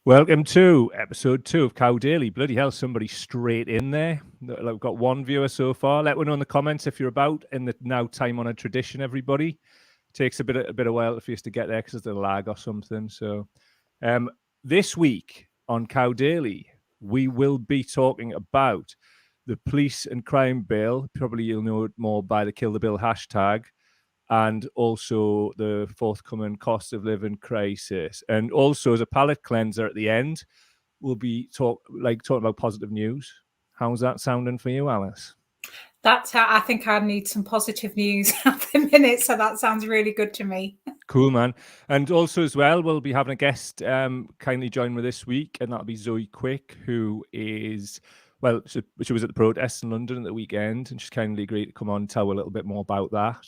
Welcome to episode 2 of Cow Daily. Bloody hell, somebody straight in there. I've got one viewer so far. Let me know in the comments if you're about in the now time-honoured tradition, everybody. Takes a bit of while for us to get there because there's a lag or something. So this week on Cow Daily, we will be talking about the police and crime bill. Probably you'll know it more by the Kill the Bill hashtag. And also the forthcoming cost of living crisis. And also as a palate cleanser at the end, we'll be talking about positive news. How's that sounding for you, Alice? That's how I think I need some positive news at the minute. So that sounds really good to me. Cool, man. And also as well, we'll be having a guest kindly join me this week, and that'll be Zoe Quick, who is, well, she was at the protests in London at the weekend, and she's kindly agreed to come on and tell a little bit more about that.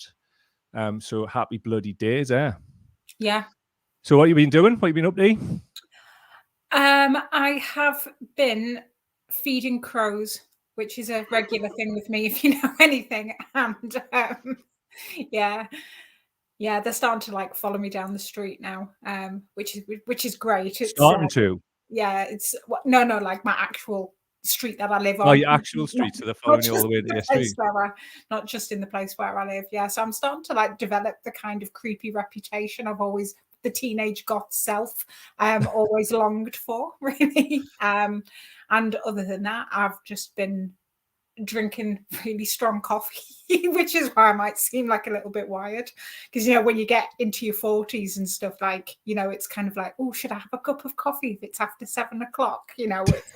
So happy bloody days, Yeah. So what have you been doing? What have you been up to? I have been feeding crows, which is a regular thing with me, if you know anything. And yeah, they're starting to follow me down the street now, which is great. It's Starting to. Yeah, it's no, like my actual street that I live on. Oh, your actual street, so they're following you all the way to your street. Not just in the place where I live. Yeah, so I'm starting to develop the kind of creepy reputation I've always, the teenage goth self, always longed for, really. And other than that, I've just been drinking really strong coffee, which is why I might seem like a little bit wired, because when you get into your 40s and stuff, it's kind of like, oh, should I have a cup of coffee if it's after 7 o'clock? It's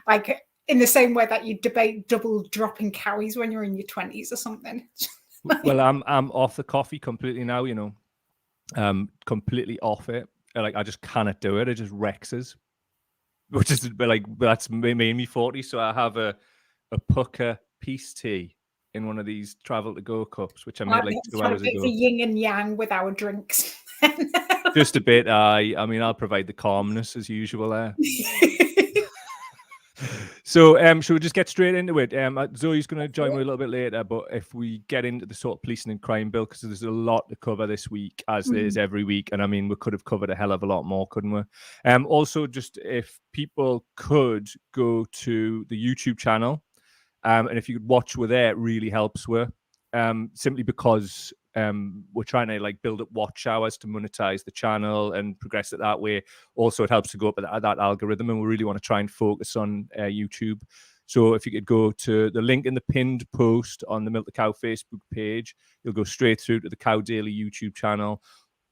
like in the same way that you debate double dropping cowies when you're in your 20s or something. Well, I'm off the coffee completely now, completely off it. I just cannot do it. It just wrecks us, which is that's me 40. So I have a pucker peace tea in one of these travel to go cups, which I made 2 hours ago. A bit of yin and yang with our drinks. Just a bit. I mean, I'll provide the calmness as usual there. So, should we just get straight into it? Zoe's going to join me a little bit later, but if we get into the sort of policing and crime bill, because there's a lot to cover this week, as there is every week, and I mean, we could have covered a hell of a lot more, couldn't we? Also, just if people could go to the YouTube channel, and if you could watch with there, it really helps with, simply because we're trying to build up watch hours to monetize the channel and progress it that way. Also, it helps to go up with that algorithm, and we really want to try and focus on YouTube. So if you could go to the link in the pinned post on the Milk the Cow Facebook page, you'll go straight through to the Cow Daily YouTube channel.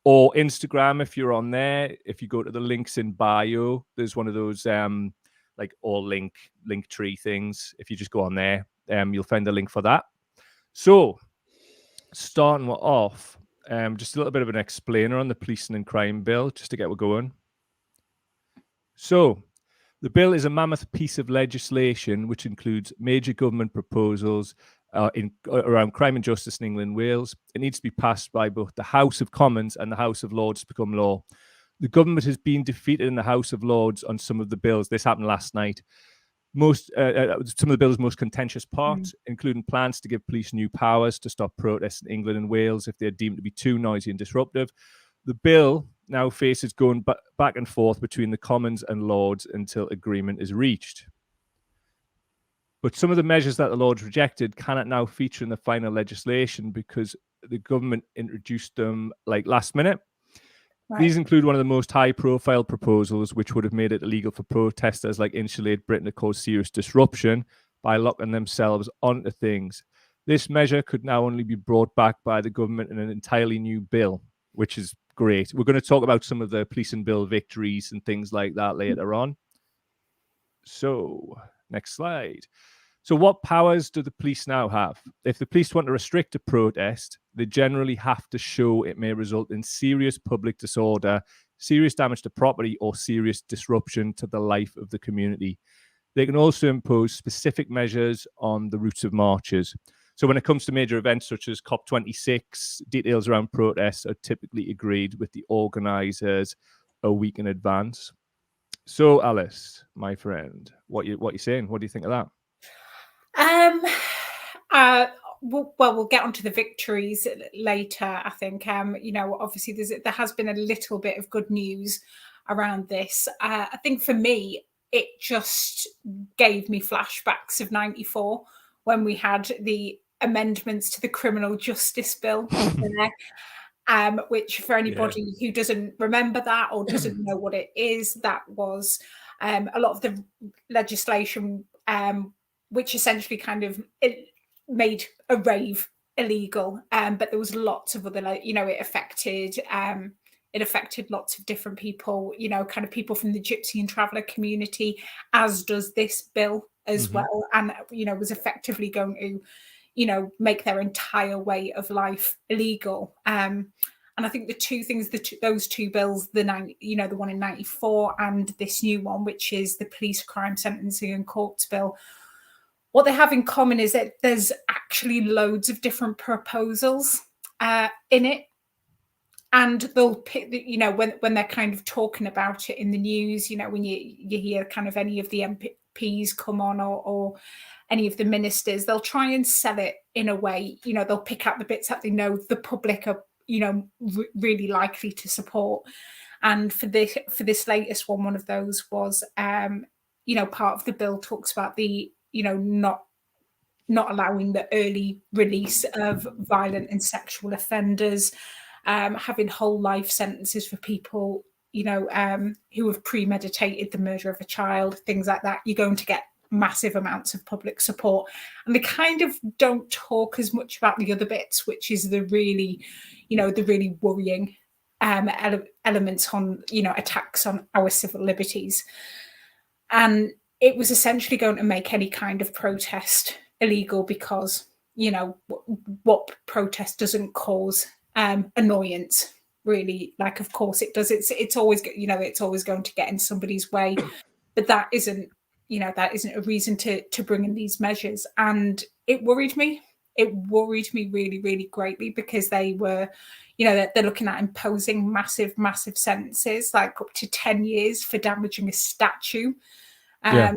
Or Instagram, if you're on there, if you go to the links in bio, there's one of those all link tree things. If you just go on there, you'll find the link for that. So starting off, just a little bit of an explainer on the policing and crime bill, just to get we're going. So the bill is a mammoth piece of legislation which includes major government proposals around crime and justice in England and Wales. It needs to be passed by both the House of Commons and the House of Lords to become law. The government has been defeated in the House of Lords on some of the bills. This happened last night. Some of the bill's most contentious parts, including plans to give police new powers to stop protests in England and Wales if they're deemed to be too noisy and disruptive. The bill now faces going back and forth between the Commons and Lords until agreement is reached. But some of the measures that the Lords rejected cannot now feature in the final legislation because the government introduced them last minute. Right. These include one of the most high-profile proposals, which would have made it illegal for protesters like Insulate Britain to cause serious disruption by locking themselves onto things. This measure could now only be brought back by the government in an entirely new bill, which is great. We're going to talk about some of the policing bill victories and things like that later on. So, next slide. So what powers do the police now have? If the police want to restrict a protest, they generally have to show it may result in serious public disorder, serious damage to property, or serious disruption to the life of the community. They can also impose specific measures on the routes of marches. So when it comes to major events such as COP26, details around protests are typically agreed with the organisers a week in advance. So Alice, my friend, what you saying? What do you think of that? We'll get onto the victories later, I think. Obviously there has been a little bit of good news around this. I think for me, it just gave me flashbacks of '94 when we had the amendments to the Criminal Justice Bill there, which for anybody who doesn't remember that or doesn't know what it is, that was a lot of the legislation which essentially kind of it made a rave illegal, but there was lots of other, it affected lots of different people, kind of people from the gypsy and traveller community, as does this bill as well, and was effectively going to make their entire way of life illegal. And I think the two things, those two bills, the one in '94 and this new one, which is the Police Crime Sentencing and Courts Bill, what they have in common is that there's actually loads of different proposals in it. And they'll pick, when they're kind of talking about it in the news, when you hear kind of any of the MPs come on or any of the ministers, they'll try and sell it in a way, they'll pick out the bits that they know the public are, really likely to support. And for this latest one of those was, part of the bill talks about the, not allowing the early release of violent and sexual offenders, having whole life sentences for people, who have premeditated the murder of a child, things like that. You're going to get massive amounts of public support. And they kind of don't talk as much about the other bits, which is the really worrying elements on, attacks on our civil liberties. And it was essentially going to make any kind of protest illegal because, what protest doesn't cause annoyance, really? Like, of course it does. It's always, it's always going to get in somebody's way, but that isn't a reason to bring in these measures. And it worried me. It worried me really, really greatly, because they were, they're looking at imposing massive sentences, like up to 10 years for damaging a statue. I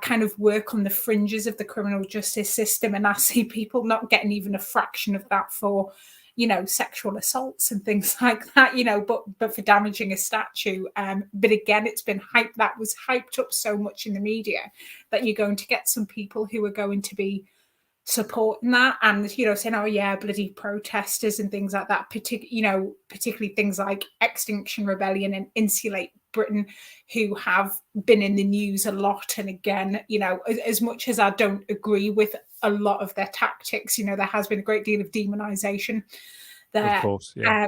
kind of work on the fringes of the criminal justice system, and I see people not getting even a fraction of that for, sexual assaults and things like that, but for damaging a statue. But again, it's been hyped. That was hyped up so much in the media that you're going to get some people who are going to be supporting that and, saying, oh yeah, bloody protesters and things like that, particularly things like Extinction Rebellion and Insulate Britain, who have been in the news a lot. And again, as much as I don't agree with a lot of their tactics, there has been a great deal of demonization there. Of course, yeah.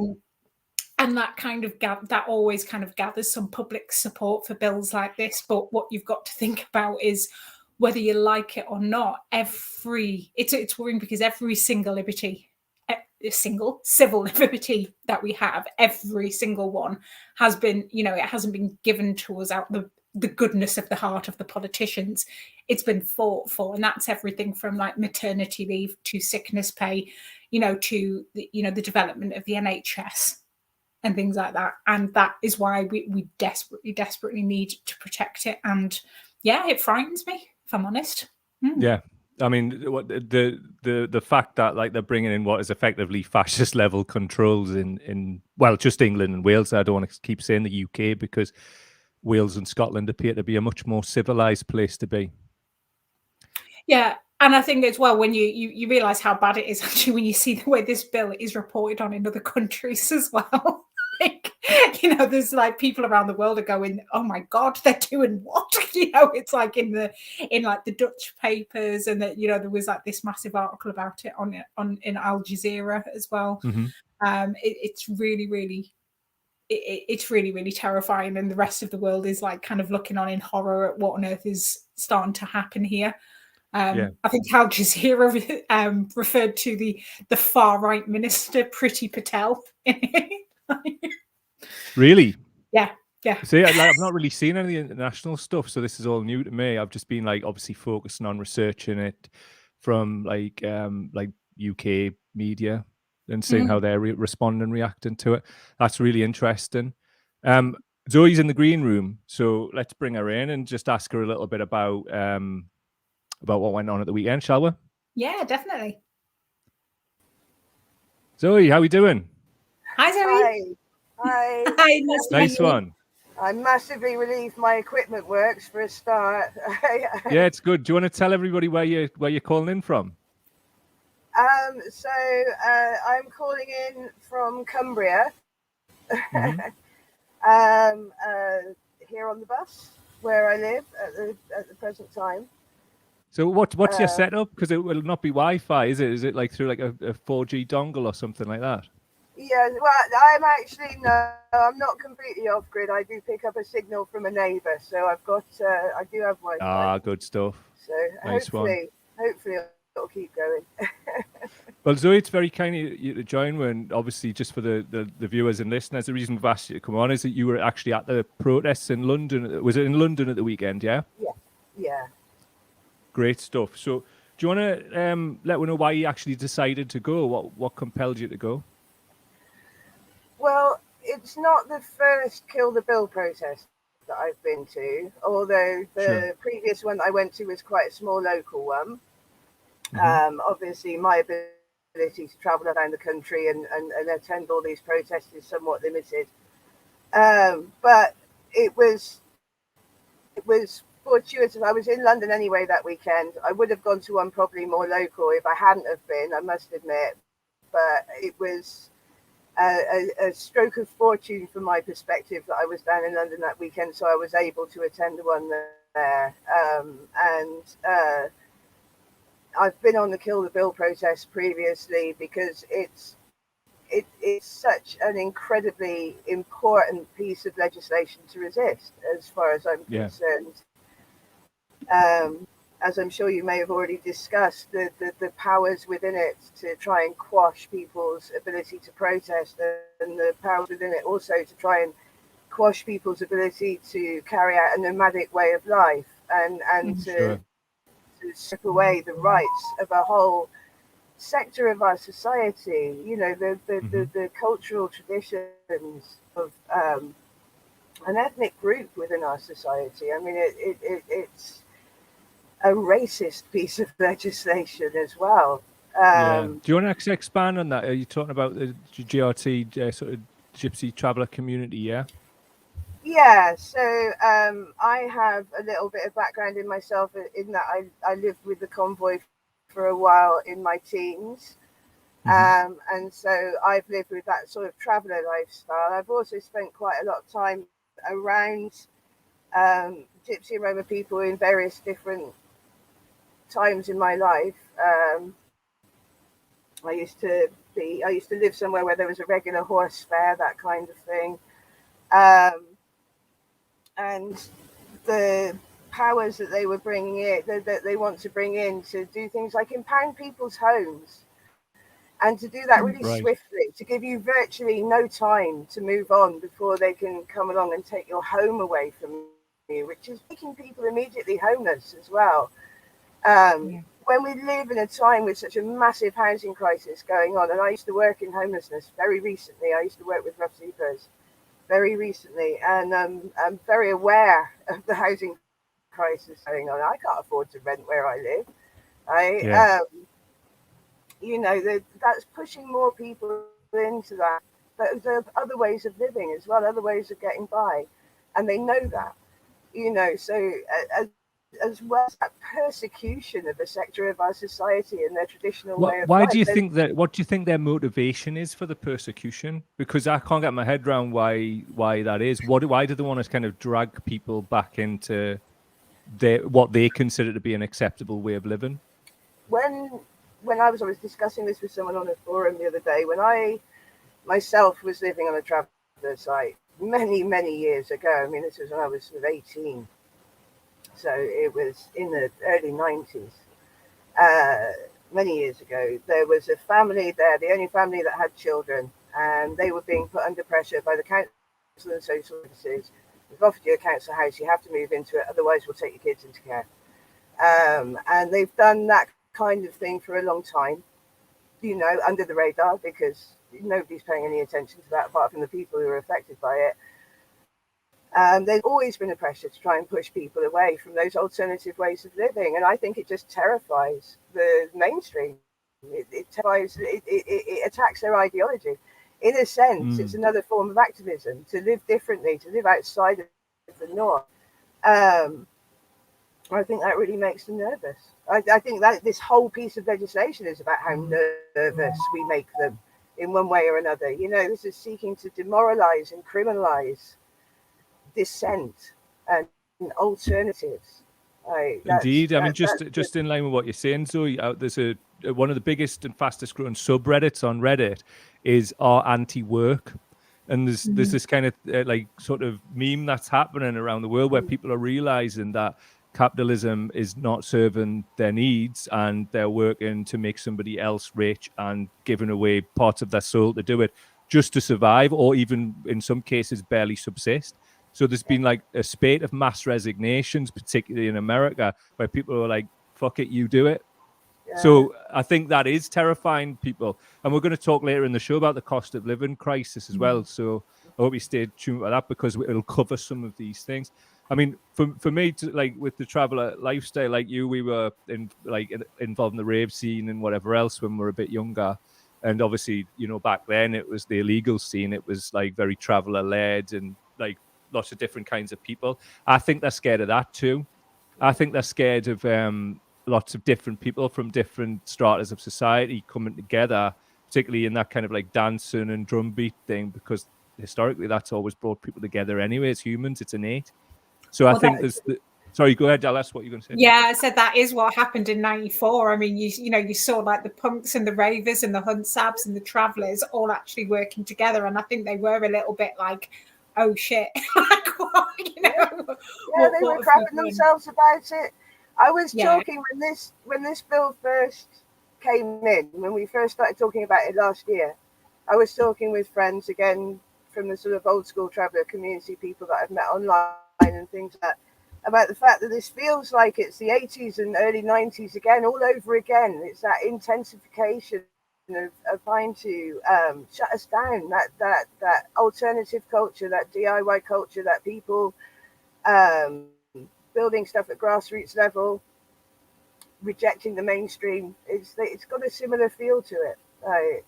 And that kind of that always kind of gathers some public support for bills like this. But what you've got to think about is, whether you like it or not, it's worrying, because every single liberty, single civil liberty that we have, every single one has been, it hasn't been given to us out the goodness of the heart of the politicians. It's been fought for, and that's everything from like maternity leave to sickness pay, to the development of the NHS and things like that. And that is why we desperately need to protect it. And yeah, it frightens me, if I'm honest. Yeah, I mean, the fact that like they're bringing in what is effectively fascist level controls in just England and Wales. I don't want to keep saying the UK, because Wales and Scotland appear to be a much more civilized place to be. Yeah, and I think as well, when you realise how bad it is actually when you see the way this bill is reported on in other countries as well. Like, there's like people around the world are going, oh my God, they're doing what? It's like in like the Dutch papers, and that, there was like this massive article about it in Al Jazeera as well. It's really, really, it's really, really terrifying. And the rest of the world is like kind of looking on in horror at what on earth is starting to happen here. I think Al Jazeera referred to the far right minister, Priti Patel. Really? Yeah. See, I've not really seen any international stuff, so this is all new to me. I've just been like obviously focusing on researching it from like UK media and seeing how they're responding and reacting to it. That's really interesting. Zoe's in the green room, so let's bring her in and just ask her a little bit about what went on at the weekend, shall we? Yeah, definitely. Zoe, how are we doing? Hi, Zoe. Hi, nice to meet Nice you. one. I'm massively relieved my equipment works for a start. Yeah, it's good. Do you want to tell everybody where you're calling in from? So I'm calling in from Cumbria. Here on the bus where I live at the present time. So what's your setup? Because it will not be Wi-Fi, is it? Is it like through like a 4G dongle or something like that? Yeah, well, I'm actually I'm not completely off grid. I do pick up a signal from a neighbour, so I've got I do have Wi-Fi. Ah, good stuff. So Nice hopefully it'll keep going. Well, Zoe, it's very kind of you to join. And obviously, just for the viewers and listeners, the reason we've asked you to come on is that you were actually at the protests in London. Was it in London at the weekend? Yeah. Yeah. Great stuff. So, do you want to let me know why you actually decided to go? What compelled you to go? Well, it's not the first Kill the Bill protest that I've been to, although the previous one I went to was quite a small local one. Obviously, my ability to travel around the country and attend all these protests is somewhat limited. But it was fortuitous. I was in London anyway that weekend. I would have gone to one probably more local if I hadn't have been, I must admit. But it was a stroke of fortune from my perspective that I was down in London that weekend, so I was able to attend one there. I've been on the Kill the Bill protest previously because it's such an incredibly important piece of legislation to resist, as far as I'm concerned. As I'm sure you may have already discussed, the powers within it to try and quash people's ability to protest, and the powers within it also to try and quash people's ability to carry out a nomadic way of life, and to strip away the rights of a whole sector of our society. You know, the cultural traditions of an ethnic group within our society. I mean, it's a racist piece of legislation as well. Do you want to expand on that? Are you talking about the GRT sort of gypsy traveller community? Yeah, so I have a little bit of background in myself in that I lived with the convoy for a while in my teens. And so I've lived with that sort of traveller lifestyle. I've also spent quite a lot of time around Gypsy and Roma people in various different times in my life. I used to live somewhere where there was a regular horse fair, that kind of thing. And the powers that they were bringing in, that they want to bring in to do things like impound people's homes, and to do that really swiftly, to give you virtually no time to move on before they can come along and take your home away from you, which is making people immediately homeless as well. When we live in a time with such a massive housing crisis going on, and I used to work in homelessness very recently. I used to work with rough sleepers very recently, and I'm very aware of the housing crisis going on. I can't afford to rent where I live. You know, that's pushing more people into that. But there are other ways of living as well, other ways of getting by, and they know that. You know, so as well as that persecution of a sector of our society and their traditional way of life. Why do you think that? What do you think their motivation is for the persecution? Because I can't get my head around why that is. Why do they want to kind of drag people back into what they consider to be an acceptable way of living? When I was discussing this with someone on a forum the other day, when I myself was living on a traveller site many years ago. I mean, this was when I was sort of 18. So it was in the early 90s. Many years ago, there was a family there, the only family that had children, and they were being put under pressure by the council and social services. We've offered you a council house, you have to move into it, otherwise we'll take your kids into care. And they've done that kind of thing for a long time, you know, under the radar, because nobody's paying any attention to that apart from the people who are affected by it. There's always been a pressure to try and push people away from those alternative ways of living, and I think it just terrifies the mainstream. It attacks their ideology. In a sense, it's another form of activism, to live differently, to live outside of the norm. I think that really makes them nervous. I think that this whole piece of legislation is about how nervous we make them in one way or another. You know, this is seeking to demoralize and criminalize dissent and alternatives. Indeed. I mean, just in line with what you're saying, Zoe, there's one of the biggest and fastest growing subreddits on Reddit is our anti-work. And there's this kind of like sort of meme that's happening around the world where people are realizing that capitalism is not serving their needs and they're working to make somebody else rich and giving away parts of their soul to do it just to survive, or even in some cases barely subsist. So there's been like a spate of mass resignations, particularly in America, where people are like, fuck it, you do it. So I think that is terrifying people. And we're going to talk later in the show about the cost of living crisis as well. So I hope you stay tuned for that, because it'll cover some of these things. I mean, for me, like with the traveler lifestyle, like you, we were involved in the rave scene and whatever else when we were a bit younger. And obviously, you know, back then it was the illegal scene. It was like very traveler led and like lots of different kinds of people. I think they're scared of that too. I think they're scared of lots of different people from different stratas of society coming together, particularly in that kind of like dancing and drum beat thing, because historically that's always brought people together anyway. As humans, it's innate. So I think there's sorry, go ahead, Al, that's what you're going to say. Yeah, I said that is what happened in '94. I mean, you saw like the punks and the ravers and the hunsabs and the travellers all actually working together, and I think they were a little bit like, oh shit, like what, you know? Yeah, they were crapping themselves about it. I was talking when this bill first came in, when we first started talking about it last year. I was talking with friends again from the sort of old school traveller community, people that I've met online and things like that, about the fact that this feels like it's the 80s and early 90s again, all over again. It's that intensification of trying to shut us down, that alternative culture, that DIY culture, that people building stuff at grassroots level, rejecting the mainstream. It's got a similar feel to it. Right?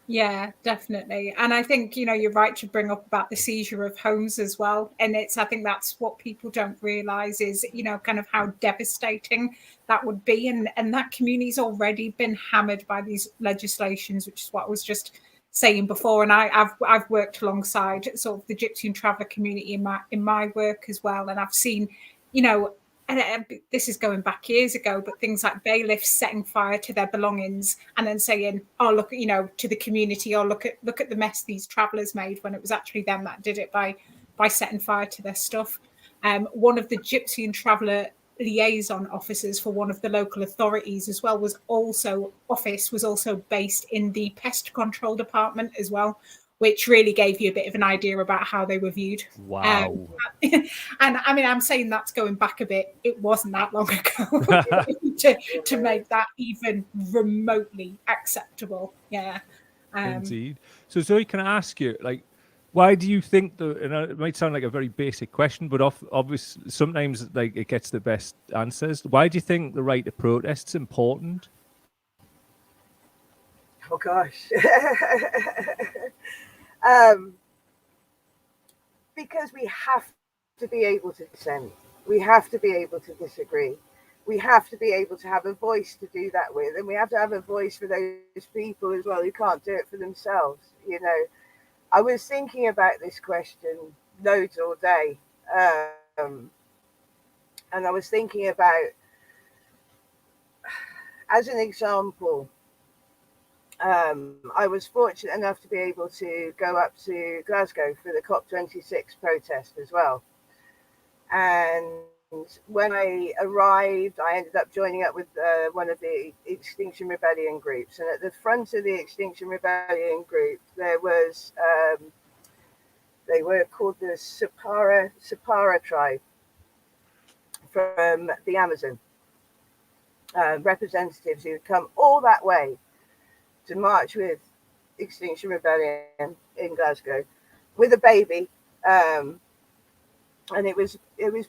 Yeah, definitely. And I think, you know, you're right to bring up about the seizure of homes as well. And I think that's what people don't realize is, you know, kind of how devastating that would be. And that community's already been hammered by these legislations, which is what I was just saying before. And I've worked alongside sort of the Gypsy and Traveller community in my work as well. And I've seen, you know, and this is going back years ago, but things like bailiffs setting fire to their belongings and then saying, oh, look, you know, to the community, or look at the mess these travellers made, when it was actually them that did it by setting fire to their stuff. One of the Gypsy and Traveller liaison officers for one of the local authorities as well was also based in the pest control department as well, which really gave you a bit of an idea about how they were viewed. Wow. And I mean, I'm saying that's going back a bit. It wasn't that long ago to make that even remotely acceptable. Yeah. Indeed. So Zoe, can I ask you, like, why do you think and it might sound like a very basic question, but obviously sometimes like it gets the best answers. Why do you think the right to protest is important? Oh gosh. Because we have to be able to dissent. We have to be able to disagree. We have to be able to have a voice to do that with, and we have to have a voice for those people as well who can't do it for themselves. You know, I was thinking about this question loads all day, and I was thinking about, as an example, I was fortunate enough to be able to go up to Glasgow for the COP26 protest as well. And when I arrived, I ended up joining up with one of the Extinction Rebellion groups. And at the front of the Extinction Rebellion group, there was, they were called the Sapara tribe from the Amazon. Representatives who had come all that way to march with Extinction Rebellion in Glasgow with a baby, and it was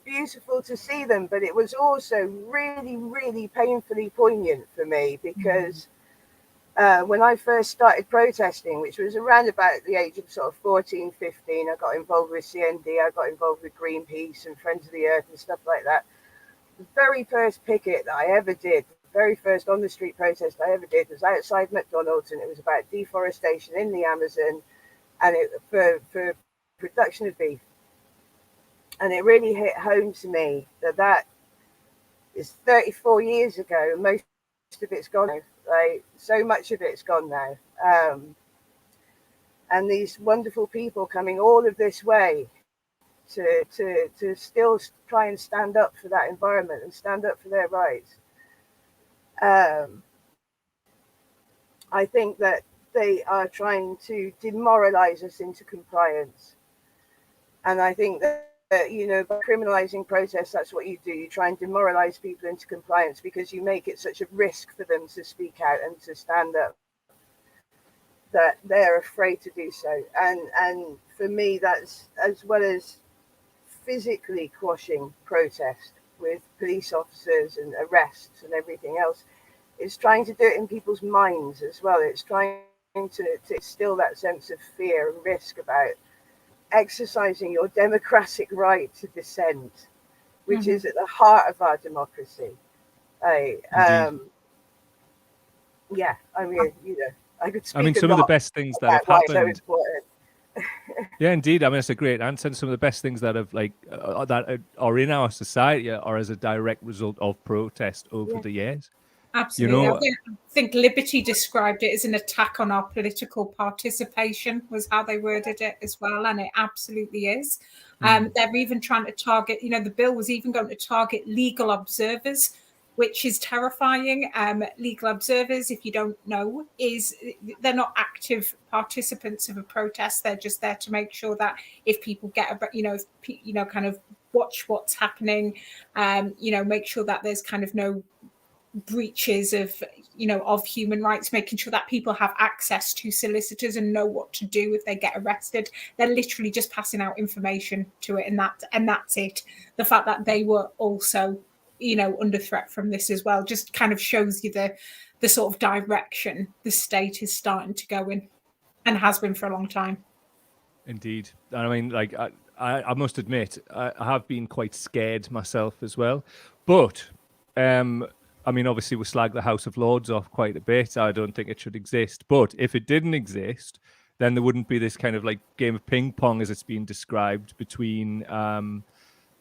beautiful to see them, but it was also really, really painfully poignant for me, because When I first started protesting, which was around about the age of sort of 14, 15, I got involved with CND, I got involved with Greenpeace and Friends of the Earth and stuff like that. The very first picket that I ever did, the very first on the street protest I ever did, was outside McDonald's, and it was about deforestation in the Amazon and for production of beef. And it really hit home to me that is 34 years ago, and most of it's gone now. Like, so much of it's gone now. And these wonderful people coming all of this way to still try and stand up for that environment and stand up for their rights. I think that they are trying to demoralize us into compliance. And I think that, you know, by criminalizing protests, that's what you do. You try and demoralize people into compliance because you make it such a risk for them to speak out and to stand up that they're afraid to do so. And for me, that's, as well as physically quashing protest with police officers and arrests and everything else, it's trying to do it in people's minds as well. It's trying to instill that sense of fear and risk about exercising your democratic right to dissent, which is at the heart of our democracy. Yeah, I mean, you know, I could speak. I mean, some of the best things that have happened. So important. Yeah, indeed. I mean, it's a great answer. And some of the best things that have that are in our society are as a direct result of protest over the years. Absolutely. You know, I think Liberty described it as an attack on our political participation, was how they worded it as well. And it absolutely is. They're even trying to target, you know, the bill was even going to target legal observers, which is terrifying. Legal observers, if you don't know, they're not active participants of a protest. They're just there to make sure that if people get, kind of watch what's happening, make sure that there's kind of no breaches of human rights, making sure that people have access to solicitors and know what to do if they get arrested. They're literally just passing out information to it, and that's it. The fact that they were also under threat from this as well just kind of shows you the sort of direction the state is starting to go in, and has been for a long time. Indeed. I mean, like, I must admit, I have been quite scared myself as well, but I mean, obviously, we slag the House of Lords off quite a bit. I don't think it should exist. But if it didn't exist, then there wouldn't be this kind of like game of ping pong as it's been described between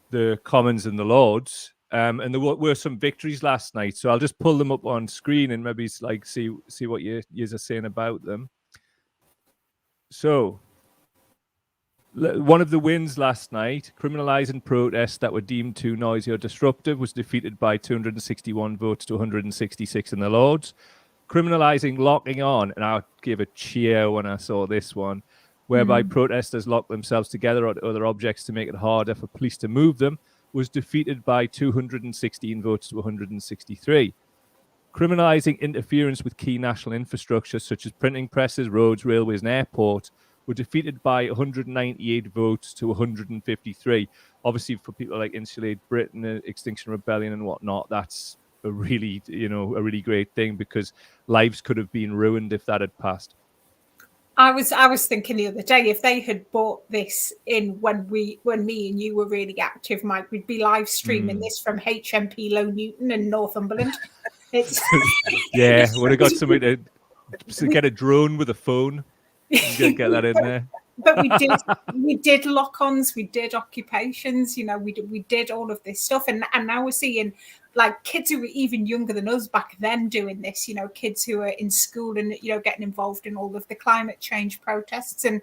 the Commons and the Lords. And there were some victories last night. So I'll just pull them up on screen and maybe like see what you are saying about them. So one of the wins last night, criminalizing protests that were deemed too noisy or disruptive, was defeated by 261 votes to 166 in the Lords. Criminalizing locking on, and I gave a cheer when I saw this one, whereby protesters lock themselves together or other objects to make it harder for police to move them, was defeated by 216 votes to 163. Criminalizing interference with key national infrastructure such as printing presses, roads, railways, and airports were defeated by 198 votes to 153. Obviously, for people like Insulate Britain, Extinction Rebellion and whatnot, that's a really great thing, because lives could have been ruined if that had passed. I was thinking the other day, if they had brought this in when me and you were really active, Mike, we'd be live streaming this from HMP Low Newton in Northumberland. Yeah, would have got somebody to get a drone with a phone. Get that in there. But we did lock-ons, we did occupations, we did all of this stuff, and now we're seeing like kids who were even younger than us back then doing this, kids who are in school and getting involved in all of the climate change protests, and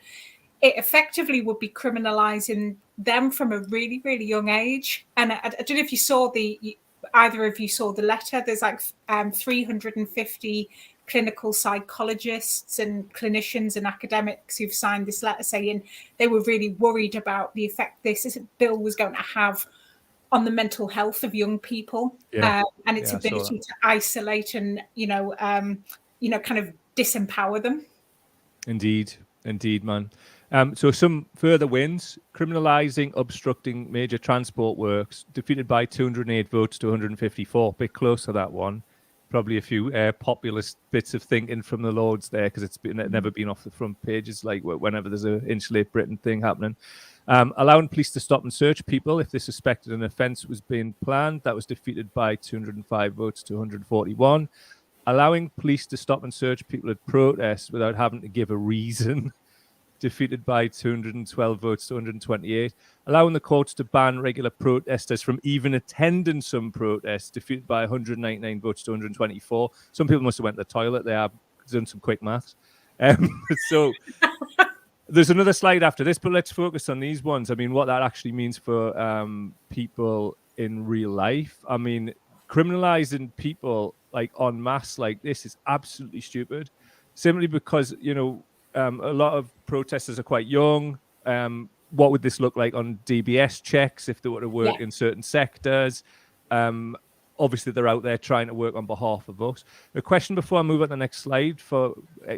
it effectively would be criminalizing them from a really, really young age. And I don't know if either of you saw the letter. There's like 350 clinical psychologists and clinicians and academics who've signed this letter saying they were really worried about the effect this bill was going to have on the mental health of young people, and its ability to isolate and kind of disempower them. Indeed, man. So some further wins: criminalizing obstructing major transport works, defeated by 208 votes to 154. Bit close to that one. probably a few populist bits of thinking from the Lords there, because it's never been off the front pages, like whenever there's a Insulate Britain thing happening. Allowing police to stop and search people if they suspected an offence was being planned. That was defeated by 205 votes to 141. Allowing police to stop and search people at protests without having to give a reason. Defeated by 212 votes to 128. Allowing the courts to ban regular protesters from even attending some protests. Defeated by 199 votes to 124. Some people must have went to the toilet. They have done some quick maths. So there's another slide after this, but let's focus on these ones. I mean, what that actually means for people in real life. I mean, criminalizing people like en masse like this is absolutely stupid. Simply because, you know, a lot of protesters are quite young. What would this look like on DBS checks if they were to work in certain sectors? Obviously, they're out there trying to work on behalf of us. The question before I move on to the next slide for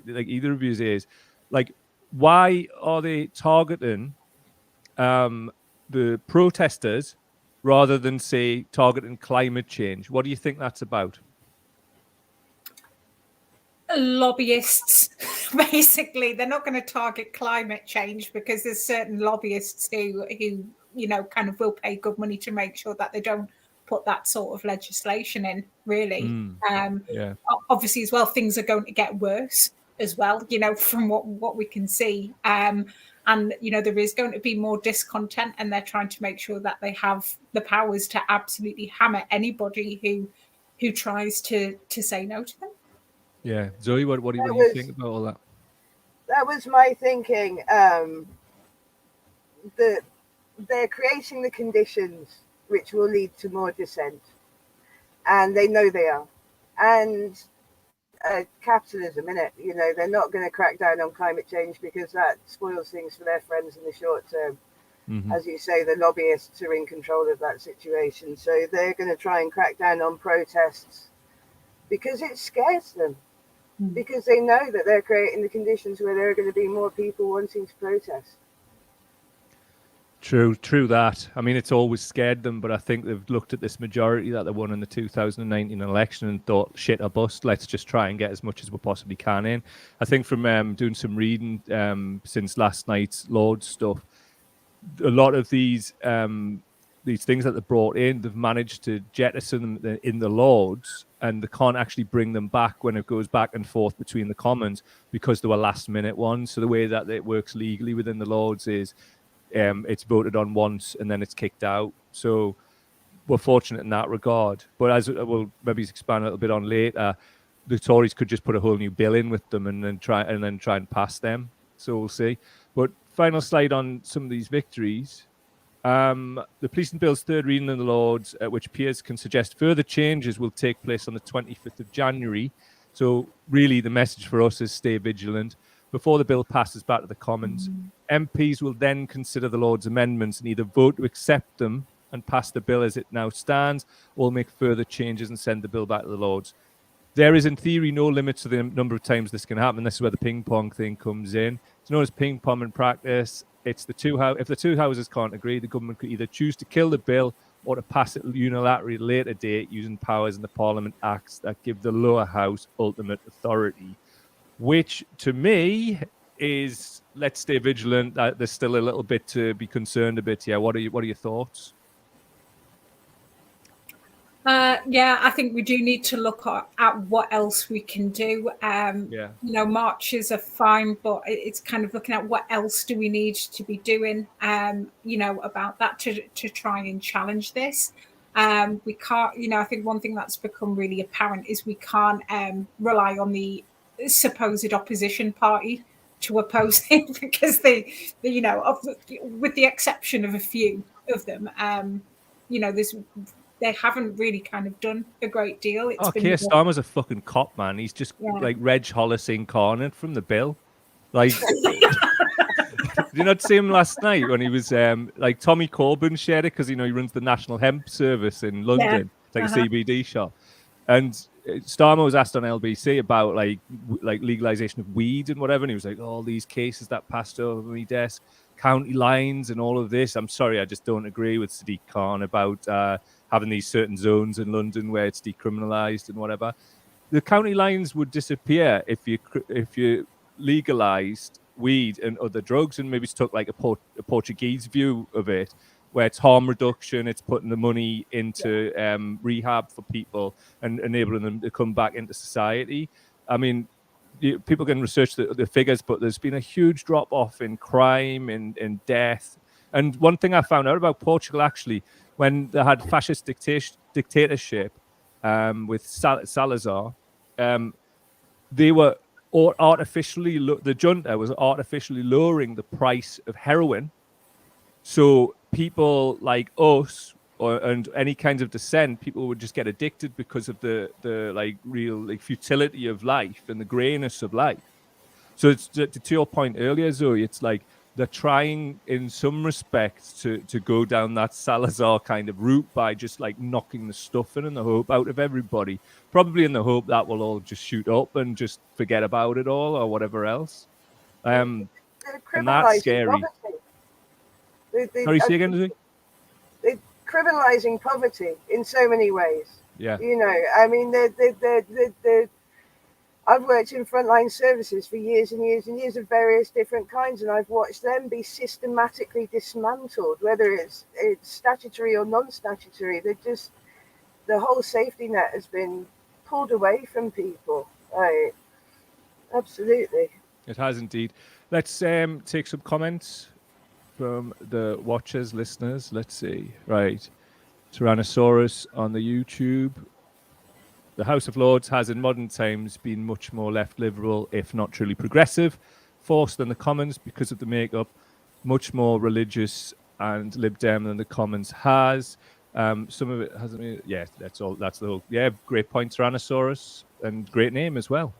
like either of you is, like, why are they targeting the protesters rather than, say, targeting climate change? What do you think that's about? Lobbyists, basically. They're not going to target climate change because there's certain lobbyists who you know, kind of will pay good money to make sure that they don't put that sort of legislation in, really. Obviously, as well, things are going to get worse as well, you know, from what we can see. And, you know, there is going to be more discontent, and they're trying to make sure that they have the powers to absolutely hammer anybody who tries to say no to them. Yeah. Zoe, what do you think about all that? That was my thinking. They're creating the conditions which will lead to more dissent. And they know they are. And capitalism, innit? You know, they're not going to crack down on climate change because that spoils things for their friends in the short term. As you say, the lobbyists are in control of that situation. So they're going to try and crack down on protests because it scares them. Because they know that they're creating the conditions where there are going to be more people wanting to protest. True that. I mean, it's always scared them, but I think they've looked at this majority that they won in the 2019 election and thought, shit or bust, let's just try and get as much as we possibly can in. I think from doing some reading since last night's Lord's stuff, a lot of these things that they brought in, they've managed to jettison them in the Lords, and they can't actually bring them back when it goes back and forth between the Commons because they were last minute ones. So the way that it works legally within the Lords is it's voted on once and then it's kicked out. So we're fortunate in that regard. But as we'll maybe expand a little bit on later, the Tories could just put a whole new bill in with them and then try and pass them. So we'll see. But final slide on some of these victories. The Policing Bill's third reading in the Lords, which peers can suggest further changes, will take place on the 25th of January. So really the message for us is stay vigilant. Before the bill passes back to the Commons, MPs will then consider the Lords' amendments and either vote to accept them and pass the bill as it now stands, or make further changes and send the bill back to the Lords. There is, in theory, no limit to the number of times this can happen. This is where the ping pong thing comes in. It's known as ping pong in practice. It's if the two houses can't agree, the government could either choose to kill the bill or to pass it unilaterally at a later date using powers in the Parliament Acts that give the lower house ultimate authority. Which, to me, is let's stay vigilant. There's still a little bit to be concerned about here. What are your thoughts? Yeah, I think we do need to look at what else we can do. You know, marches are fine, but it's kind of looking at what else do we need to be doing, you know, about that to try and challenge this. We can't, you know, I think one thing that's become really apparent is we can't rely on the supposed opposition party to oppose it because they you know, with the exception of a few of them, you know, they haven't really kind of done a great deal. Keir Starmer's a fucking cop, man. He's just like Reg Hollis incarnate from the bill. Like, did you not see him last night when he was like Tommy Corbyn shared it because, you know, he runs the National Hemp Service in London, like a CBD shop. And Starmer was asked on LBC about like legalization of weed and whatever, and he was like, all these cases that passed over my desk, county lines and all of this. I'm sorry, I just don't agree with Sadiq Khan about having these certain zones in London where it's decriminalized and whatever. the county lines would disappear if you legalized weed and other drugs, and maybe took like a Portuguese view of it, where it's harm reduction, it's putting the money into rehab for people and enabling them to come back into society. I mean, people can research the figures, but there's been a huge drop off in crime, in death. And one thing I found out about Portugal, actually, when they had fascist dictatorship with Salazar, they were the junta was artificially lowering the price of heroin. So people like us and any kinds of dissent, people would just get addicted because of the like real like futility of life and the grayness of life. So it's to your point earlier, Zoe, it's like they're trying in some respects to go down that Salazar kind of route by just like knocking the stuffing and the hope out of everybody, probably in the hope that we'll all just shoot up and just forget about it all or whatever else. And that's scary. Sorry, say again, Zoe? They're criminalizing poverty in so many ways. Yeah. You know, I mean, I've worked in frontline services for years and years and years of various different kinds, and I've watched them be systematically dismantled, whether it's statutory or non-statutory. The whole safety net has been pulled away from people. Right. Absolutely. It has indeed. Let's take some comments from the watchers, listeners. Let's see. Right. Tyrannosaurus on the YouTube. The House of Lords has in modern times been much more left liberal, if not truly progressive, force than the Commons because of the makeup, much more religious and Lib Dem than the Commons has. Some of it hasn't been, yeah, that's all. That's the whole, yeah, great point, Tyrannosaurus, and great name as well.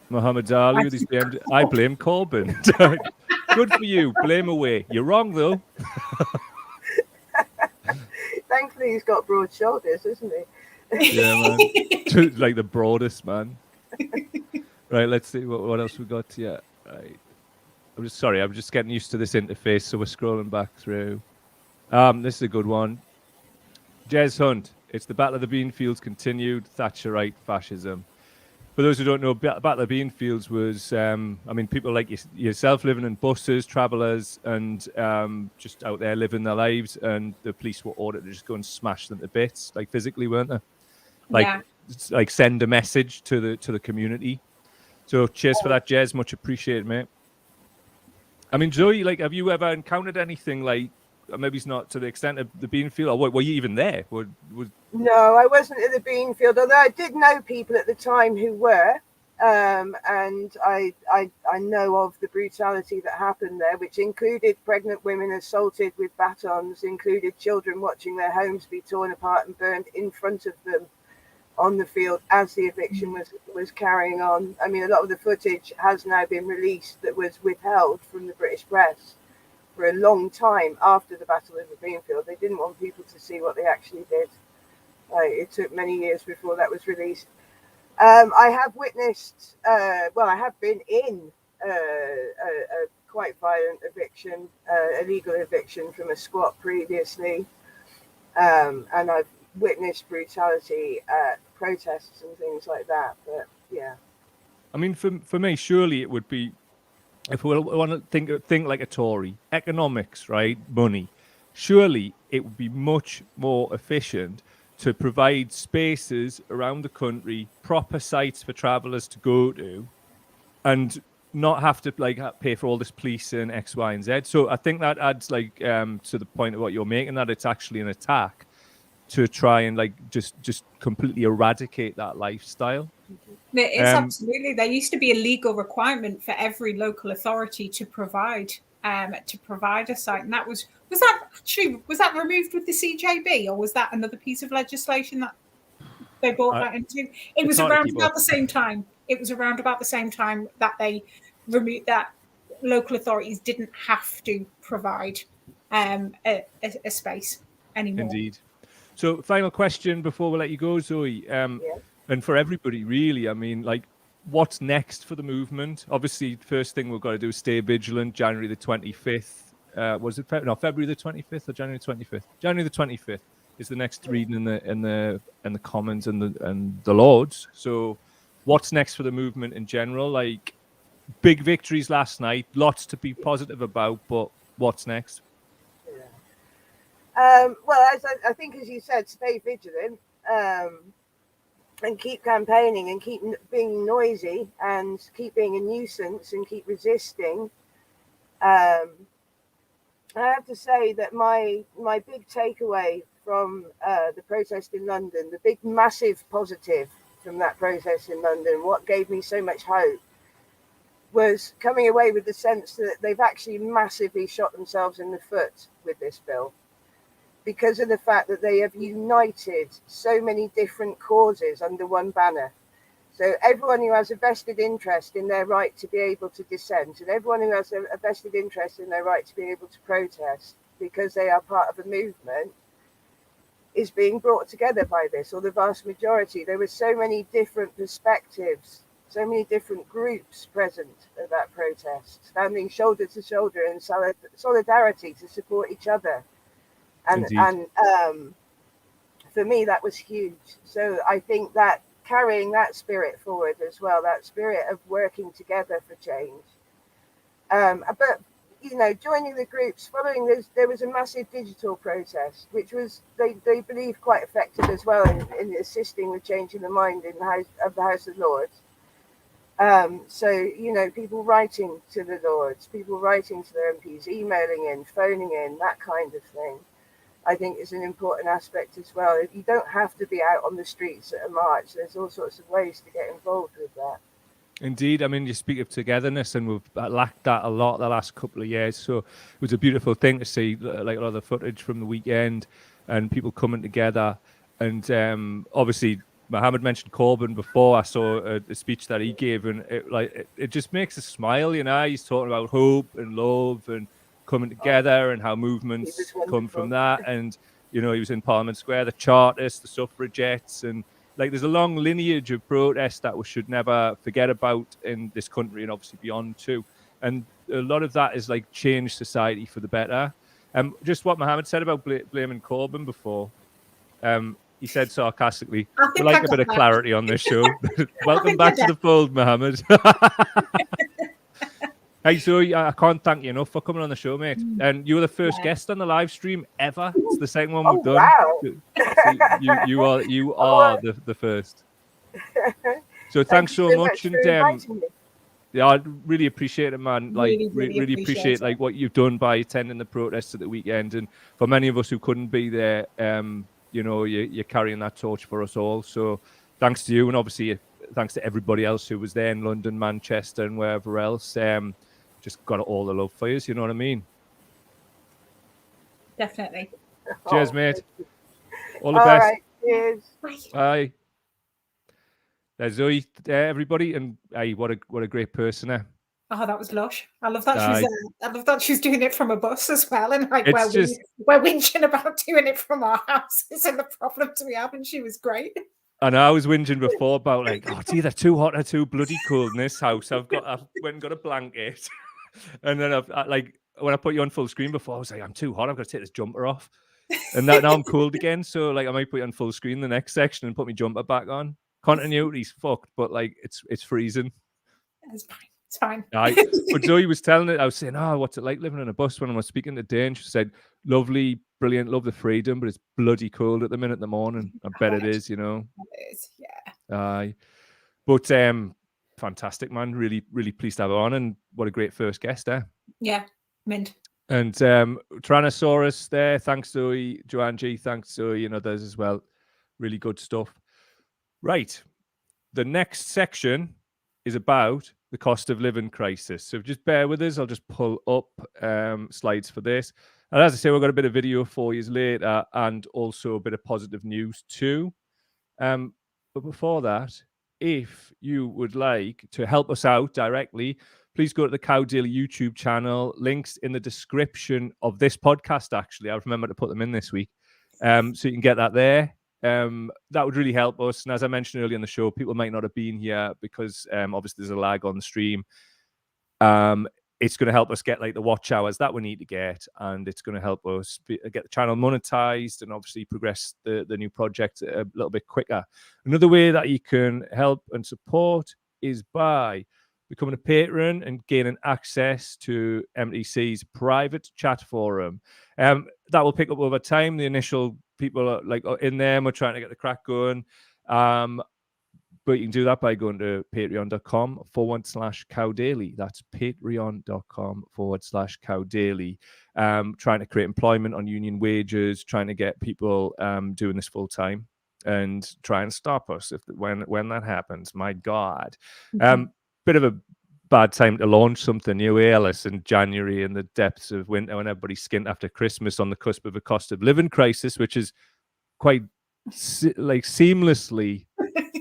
Muhammad Ali with his BM. I blame Corbyn. Good for you. Blame away. You're wrong, though. Thankfully, he's got broad shoulders, isn't he? Yeah, man. Like the broadest, man. Right, let's see what else we got here. Right. I'm just getting used to this interface, so we're scrolling back through. This is a good one. Jez Hunt. It's the Battle of the Beanfields continued. Thatcherite fascism. For those who don't know, Battle of the Beanfields was, people like yourself living in buses, travellers, and just out there living their lives, and the police were ordered to just go and smash them to bits, like physically, weren't they? Like send a message to the community. So cheers for that, Jez. Much appreciated, mate. I mean, Zoe, like, have you ever encountered anything like, maybe it's not to the extent of the Beanfield, or were you even there? No, I wasn't at the Beanfield, although I did know people at the time who were, and I know of the brutality that happened there, which included pregnant women assaulted with batons, included children watching their homes be torn apart and burned in front of them on the field as the eviction was carrying on. I mean, a lot of the footage has now been released that was withheld from the British press for a long time after the Battle of the Beanfield. They didn't want people to see what they actually did. It took many years before that was released. I have witnessed, I have been in a quite violent eviction, illegal eviction from a squat previously, and I've witnessed brutality at protests and things like that. But yeah, I mean, for me, surely it would be, if we want to think like a Tory, economics, right, money, surely it would be much more efficient to provide spaces around the country, proper sites for travellers to go to, and not have to like pay for all this policing, X, Y, and Z. So I think that adds like to the point of what you're making, that it's actually an attack to try and like just completely eradicate that lifestyle. It is absolutely. There used to be a legal requirement for every local authority to provide a site, and was that removed with the CJB, or was that another piece of legislation that they brought that into? It was around about the same time. It was around about the same time that they removed that local authorities didn't have to provide a space anymore. Indeed. So, final question before we let you go, Zoe, and for everybody, really. I mean, like, what's next for the movement? Obviously, first thing we've got to do is stay vigilant. January the 25th. Was it February the 25th or January the 25th? January the 25th. is the next reading in the Commons and the Lords. So what's next for the movement in general? Like, big victories last night, lots to be positive about, but what's next? Well, as I think, as you said, stay vigilant, and keep campaigning, and keep being noisy, and keep being a nuisance, and keep resisting. I have to say that my big takeaway from the protest in London, the big massive positive from that protest in London, what gave me so much hope, was coming away with the sense that they've actually massively shot themselves in the foot with this bill, because of the fact that they have united so many different causes under one banner. So everyone who has a vested interest in their right to be able to dissent, and everyone who has a vested interest in their right to be able to protest because they are part of a movement, is being brought together by this, or the vast majority. There were so many different perspectives, so many different groups present at that protest, standing shoulder to shoulder in solidarity to support each other. And for me, that was huge. So I think that carrying that spirit forward as well, that spirit of working together for change. But, you know, joining the groups, following this, there was a massive digital protest, which was, they believe, quite effective as well in assisting with changing the mind in the House of Lords. So, you know, people writing to the Lords, people writing to their MPs, emailing in, phoning in, that kind of thing, I think is an important aspect as well. You don't have to be out on the streets at a march. There's all sorts of ways to get involved with that. Indeed. I mean, you speak of togetherness, and we've lacked that a lot the last couple of years. So it was a beautiful thing to see, like a lot of the footage from the weekend and people coming together. And obviously, Mohammed mentioned Corbyn before. I saw a speech that he gave, and it just makes us smile. You know, he's talking about hope and love and coming together, and how movements come from that. And, you know, he was in Parliament Square, the Chartists, the suffragettes, and like there's a long lineage of protest that we should never forget about in this country, and obviously beyond too. And a lot of that is like changed society for the better. Just what Mohammed said about blaming Corbyn before. He said sarcastically, "We like a bit of clarity on this show." Welcome back to the fold, Mohammed. Hey, Zoe, I can't thank you enough for coming on the show, mate. And you were the first guest on the live stream ever. It's the second one we've done. Wow. So you are the first. So thanks so much. And yeah, I really appreciate it, man. Like really appreciate like what you've done by attending the protests at the weekend. And for many of us who couldn't be there, you know, you're carrying that torch for us all. So thanks to you, and obviously thanks to everybody else who was there in London, Manchester, and wherever else. Just got all the love for you. You know what I mean? Definitely. Cheers, mate. All the best. Right, cheers. Bye. There's Zoe there, everybody, and hey, what a great person there. Oh, that was lush. I love that I love that she's doing it from a bus as well, and like we're whinging about doing it from our houses and the problems we have, and she was great. And I was whinging before about like, oh, it's either too hot or too bloody cold in this house. I went and got a blanket, and then like when I put you on full screen before, I was like, I'm too hot. I've got to take this jumper off, and now I'm cold again. So like, I might put you on full screen the next section and put my jumper back on. Continuity's fucked, but like it's freezing. It's fine. It's fine. But Zoe was telling it. I was saying, oh, what's it like living in a bus? When I was speaking to Dane, she said, lovely, brilliant, love the freedom, but it's bloody cold at the minute in the morning. I bet it is, you know. It is, yeah. But fantastic, man. Really, really pleased to have her on, and what a great first guest there. Yeah, mint. And Tyrannosaurus there. Thanks, Zoe. Joanne G. Thanks, Zoe, and others as well. Really good stuff. Right. The next section is about the cost of living crisis. So just bear with us. I'll just pull up slides for this. And as I say, we've got a bit of video for you later, and also a bit of positive news too. But before that, if you would like to help us out directly, please go to the Cow Daily YouTube channel. Links in the description of this podcast, actually. I'll remember to put them in this week. So you can get that there. That would really help us. And as I mentioned earlier in the show, people might not have been here because obviously there's a lag on the stream. it's going to help us get like the watch hours that we need to get, and it's going to help us get the channel monetized and obviously progress the new project a little bit quicker. Another way that you can help and support is by becoming a patron and gaining access to MTC's private chat forum. That will pick up over time. The initial people are like in there, and we're trying to get the crack going. But you can do that by going to patreon.com/cowdaily. That's patreon.com/cowdaily. Trying to create employment on union wages, trying to get people doing this full time, and try and stop us when that happens. My God. Bit of a bad time to launch something new, Alice, in January in the depths of winter when everybody's skint after Christmas on the cusp of a cost of living crisis, which is quite seamlessly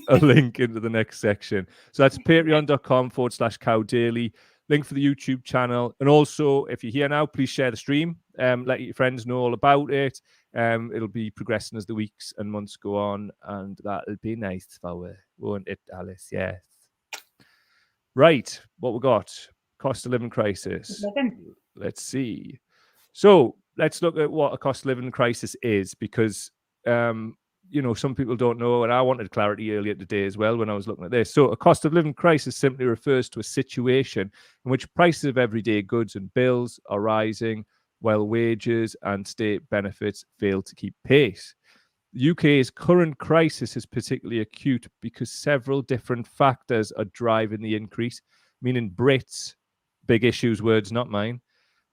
a link into the next section. So that's patreon.com/cowdaily. Link for the YouTube channel. And also, if you're here now, please share the stream. Let your friends know all about it. It'll be progressing as the weeks and months go on, and that'll be nice for you, won't it, Alice? Yes. Right, what we got? Cost of living crisis. Let's see. So let's look at what a cost of living crisis is, because some people don't know, and I wanted clarity earlier today as well when I was looking at this. So a cost of living crisis simply refers to a situation in which prices of everyday goods and bills are rising while wages and state benefits fail to keep pace. The UK's current crisis is particularly acute because several different factors are driving the increase, meaning Brits, big issues, words not mine,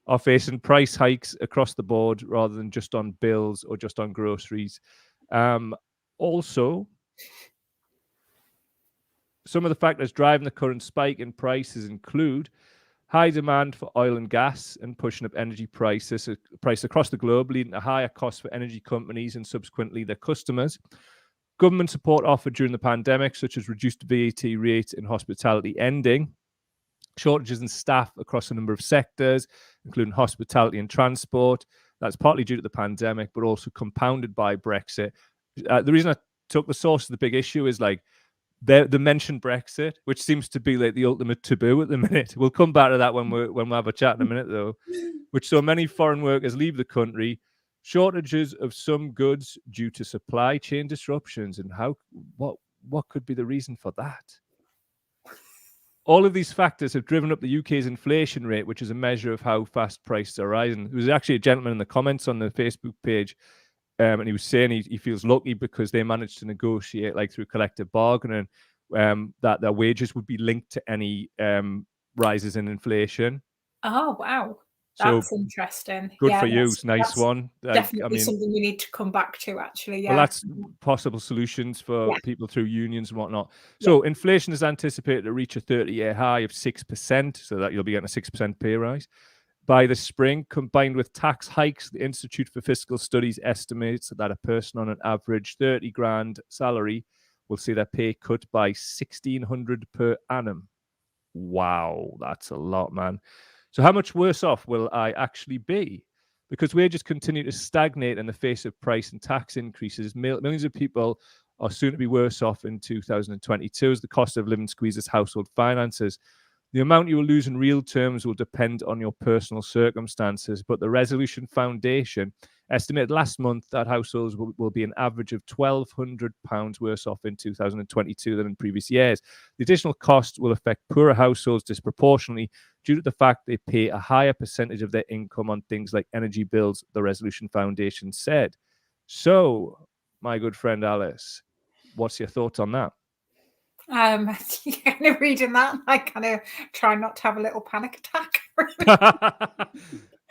are facing price hikes across the board rather than just on bills or just on groceries. Also, some of the factors driving the current spike in prices include high demand for oil and gas and pushing up energy prices across the globe, leading to higher costs for energy companies and subsequently their customers. Government support offered during the pandemic, such as reduced VAT rates in hospitality ending. Shortages in staff across a number of sectors, including hospitality and transport. That's partly due to the pandemic, but also compounded by Brexit. The reason I took the source of the big issue is like they mentioned Brexit, which seems to be like the ultimate taboo at the minute. We'll come back to that when we have a chat in a minute, though. Which so many foreign workers leave the country. Shortages of some goods due to supply chain disruptions, and what could be the reason for that? All of these factors have driven up the UK's inflation rate, which is a measure of how fast prices are rising. There was actually a gentleman in the comments on the Facebook page, and he was saying he feels lucky because they managed to negotiate, like through collective bargaining, that their wages would be linked to any rises in inflation. Oh, wow. That's interesting. Good for you. Nice one. Definitely something we need to come back to, actually. Yeah. Well, that's possible solutions for people through unions and whatnot. So inflation is anticipated to reach a 30-year high of 6%, so that you'll be getting a 6% pay rise by the spring. Combined with tax hikes, the Institute for Fiscal Studies estimates that a person on an average 30 grand salary will see their pay cut by $1,600 per annum. Wow, that's a lot, man. So how much worse off will I actually be? Because wages continue to stagnate in the face of price and tax increases, millions of people are soon to be worse off in 2022 as the cost of living squeezes household finances. The amount you will lose in real terms will depend on your personal circumstances, but the Resolution Foundation estimated last month that households will be an average of £1,200 worse off in 2022 than in previous years. The additional cost will affect poorer households disproportionately due to the fact they pay a higher percentage of their income on things like energy bills, the Resolution Foundation said. So, my good friend Alice, what's your thoughts on that? Kind of reading that, I kind of try not to have a little panic attack.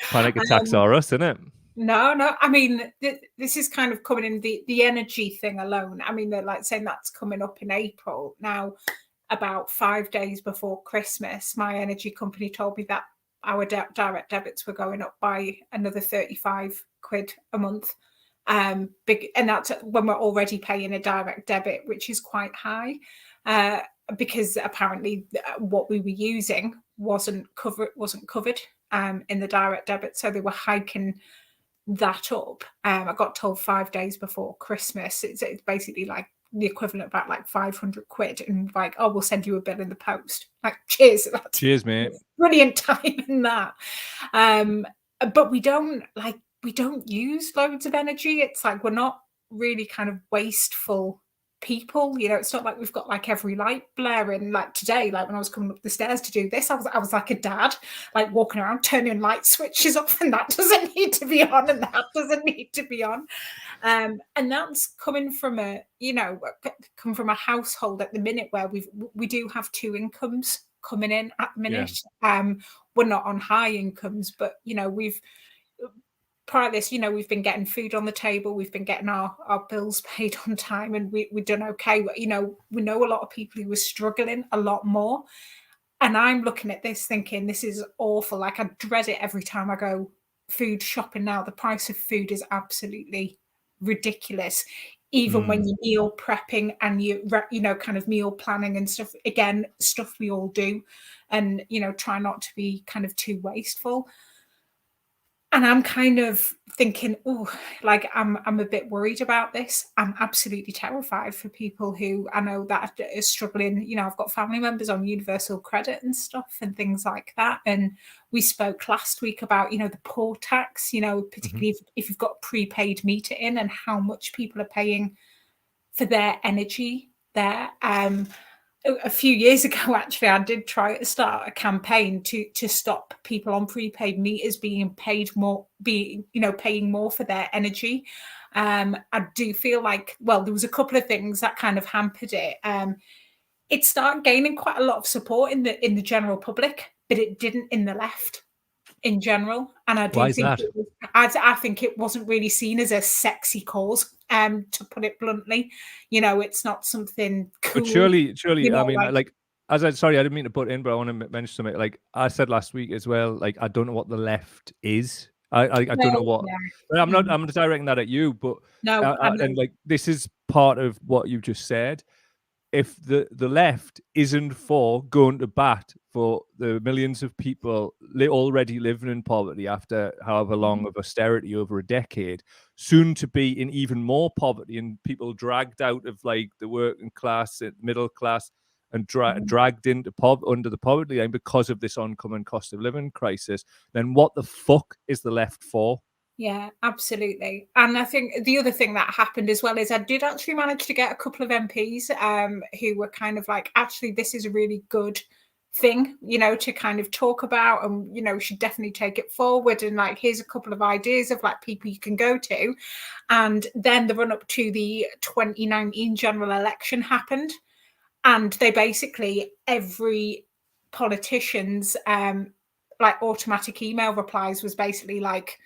Panic attacks are us, isn't it? No. I mean, this is kind of coming in the energy thing alone. I mean, they're like saying that's coming up in April. Now, about 5 days before Christmas, my energy company told me that our direct debits were going up by another 35 quid a month. And that's when we're already paying a direct debit, which is quite high. Because apparently what we were using wasn't covered in the direct debit, so they were hiking that up. I got told 5 days before Christmas. It's basically like the equivalent of about like 500 quid, and like, oh, we'll send you a bill in the post. Like, cheers. Cheers, mate. Brilliant time in that. But we don't use loads of energy. It's like we're not really kind of wasteful people, you know. It's not like we've got like every light blaring. Like today, like when I was coming up the stairs to do this, I was like a dad, like walking around turning light switches off, and that doesn't need to be on, and that doesn't need to be on. And that's coming from a household at the minute where we do have two incomes coming in at the minute. Yeah. We're not on high incomes, but you know, prior to this, you know, we've been getting food on the table, we've been getting our bills paid on time, and we've done okay. But, you know, we know a lot of people who were struggling a lot more. And I'm looking at this thinking, this is awful. Like, I dread it every time I go food shopping now. The price of food is absolutely ridiculous. Even when you're meal prepping and you know, kind of meal planning and stuff, again, stuff we all do, and, you know, try not to be kind of too wasteful. And I'm kind of thinking, oh, like I'm a bit worried about this. I'm absolutely terrified for people who I know that are struggling. You know, I've got family members on universal credit and stuff and things like that. And we spoke last week about, you know, the poor tax, you know, particularly if you've got a prepaid meter in, and how much people are paying for their energy there. A few years ago, actually, I did try to start a campaign to stop people on prepaid meters being paid more, paying more for their energy. I do feel like, well, there was a couple of things that kind of hampered it. It started gaining quite a lot of support in the general public, but it didn't in the left in general. And I do think I think it wasn't really seen as a sexy cause. To put it bluntly, you know, it's not something cool. But surely, you know, I mean, sorry, I didn't mean to put in, but I want to mention something. Like I said last week as well, like I don't know what the left is. I don't know what. Yeah. I'm not directing that at you, but no, and like this is part of what you just said. If the left isn't for going to bat for the millions of people already living in poverty after however long of austerity over a decade, soon to be in even more poverty, and people dragged out of like the working class, middle class, and dragged into under the poverty line because of this oncoming cost of living crisis, then what the fuck is the left for? Yeah, absolutely. And I think the other thing that happened as well is I did actually manage to get a couple of MPs who were kind of like, actually, this is a really good thing, you know, to kind of talk about, and, you know, should definitely take it forward. And like, here's a couple of ideas of like people you can go to. And then the run up to the 2019 general election happened. And they basically, every politician's like automatic email replies was basically like,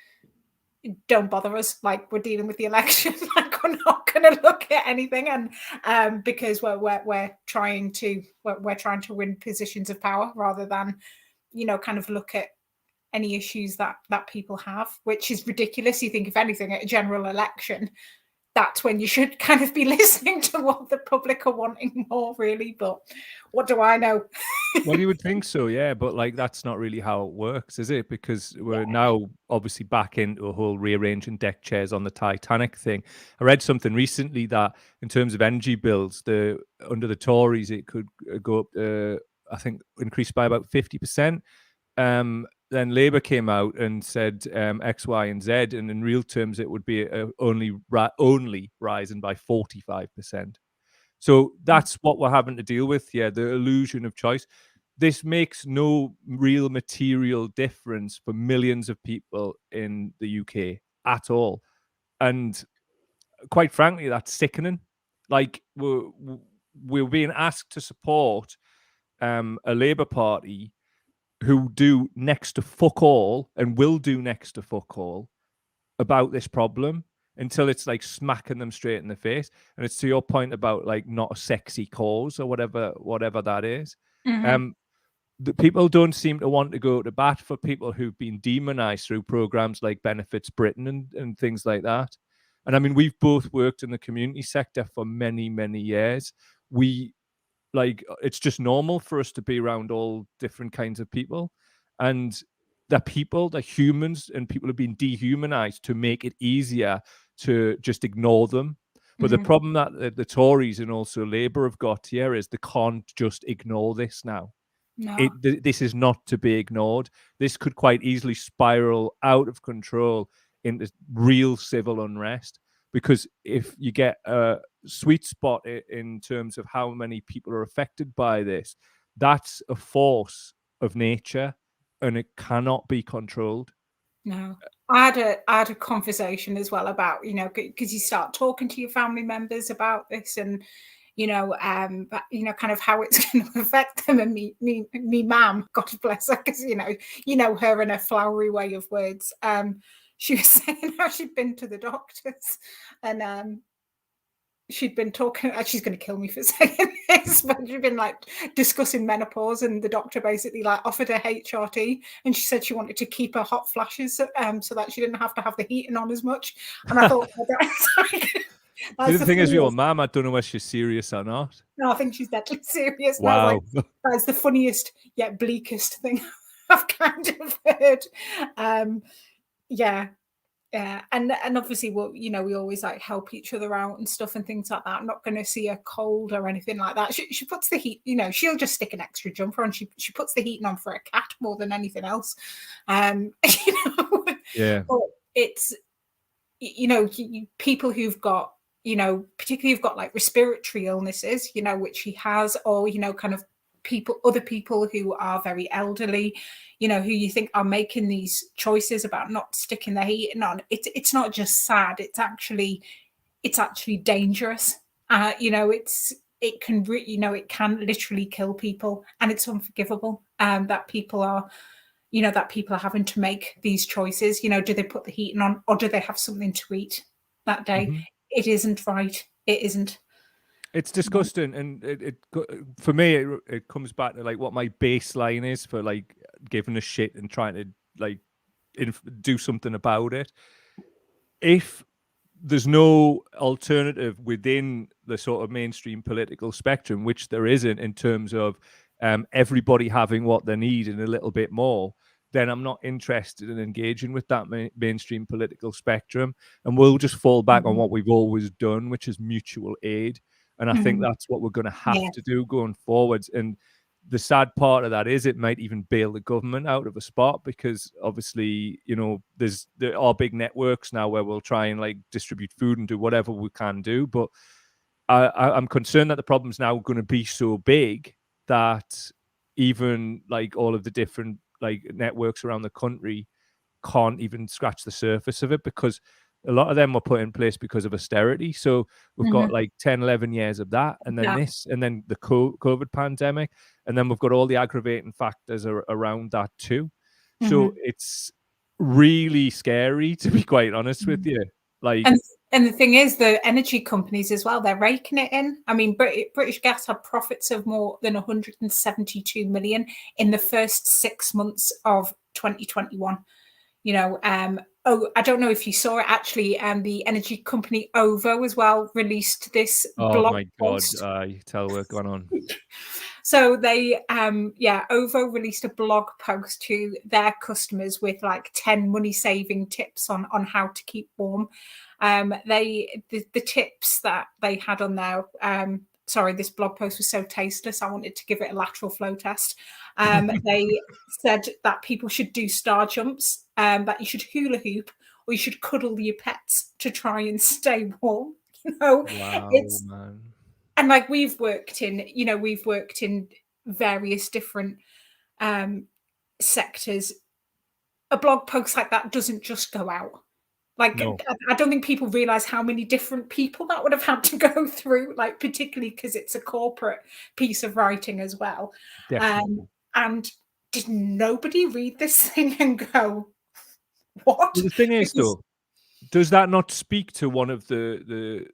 don't bother us, like we're dealing with the election, like we're not going to look at anything, and because we're trying to win positions of power rather than, you know, kind of look at any issues that people have, which is ridiculous. You think if anything at a general election, that's when you should kind of be listening to what the public are wanting more, really. But what do I know? Well, you would think so, yeah, but like that's not really how it works, is it? Because we're now obviously back into a whole rearranging deck chairs on the Titanic thing. I read something recently that in terms of energy bills, under the Tories it could go up to, I think, increase by about 50%. Then Labour came out and said X, Y, and Z, and in real terms it would be only rising by 45%. So that's what we're having to deal with. Yeah, the illusion of choice. This makes no real material difference for millions of people in the UK at all. And quite frankly, that's sickening. Like, we're being asked to support a Labour Party who do next to fuck all and will do next to fuck all about this problem, until it's like smacking them straight in the face. And it's to your point about like not a sexy cause or whatever that is. The people don't seem to want to go to bat for people who've been demonized through programs like Benefits Britain and things like that. And I mean, we've both worked in the community sector for many, many years. It's just normal for us to be around all different kinds of people. And they're humans, and people have been dehumanized to make it easier to just ignore them. But the problem that the Tories and also Labour have got here is they can't just ignore this now. No. This is not to be ignored. This could quite easily spiral out of control into real civil unrest, because if you get a sweet spot in terms of how many people are affected by this, that's a force of nature and it cannot be controlled. No. I had a conversation as well about, because you start talking to your family members about this, and but, kind of how it's going to affect them. And me mum, God bless her, because her and her flowery way of words. She was saying how she'd been to the doctors, and she'd been talking. She's going to kill me for saying this, but she'd been like discussing menopause, and the doctor basically like offered her HRT, and she said she wanted to keep her hot flashes, so that she didn't have to have the heating on as much. And I thought, the thing is, your mum, I don't know if she's serious or not. No, I think she's deadly serious. Wow, that's the funniest yet bleakest thing I've kind of heard. Yeah, and obviously, we always like help each other out and stuff and things like that. I'm not going to see her cold or anything like that. She puts the heat, she'll just stick an extra jumper on. She puts the heating on for a cat more than anything else. Yeah. But it's, people who've got, particularly who've got like respiratory illnesses, which she has, or, kind of other people who are very elderly, who you think are making these choices about not sticking the heating on. It's not just sad, it's actually dangerous. It can literally kill people, and it's unforgivable that people are having to make these choices. Do they put the heating on, or do they have something to eat that day? Mm-hmm. It isn't right. It isn't. It's disgusting, and it for me it comes back to like what my baseline is for like giving a shit and trying to like do something about it. If there's no alternative within the sort of mainstream political spectrum, which there isn't in terms of everybody having what they need and a little bit more, then I'm not interested in engaging with that mainstream political spectrum, and we'll just fall back on what we've always done, which is mutual aid. And I think that's what we're going to have to do going forwards. And the sad part of that is it might even bail the government out of a spot, because obviously, there are big networks now where we'll try and like distribute food and do whatever we can do. But I'm concerned that the problem's now going to be so big that even like all of the different like networks around the country can't even scratch the surface of it, because a lot of them were put in place because of austerity. So we've got like 10, 11 years of that, and then this, and then the COVID pandemic, and then we've got all the aggravating factors around that too. So it's really scary, to be quite honest with you. Like, and the thing is, the energy companies as well, they're raking it in. I mean, British Gas had profits of more than 172 million in the first 6 months of 2021. I don't know if you saw it actually. The energy company OVO as well released this blog post. You tell what's going on. So they, OVO released a blog post to their customers with like 10 money-saving tips on how to keep warm. The tips that they had on there. Sorry, this blog post was so tasteless, I wanted to give it a lateral flow test. They said that people should do star jumps, that you should hula hoop, or you should cuddle your pets to try and stay warm. Wow, man. And like we've worked in various different sectors. A blog post like that doesn't just go out. Like, no. I don't think people realize how many different people that would have had to go through, like, particularly because it's a corporate piece of writing as well. And did nobody read this thing and go, what? Well, the thing is, though, does that not speak to one of the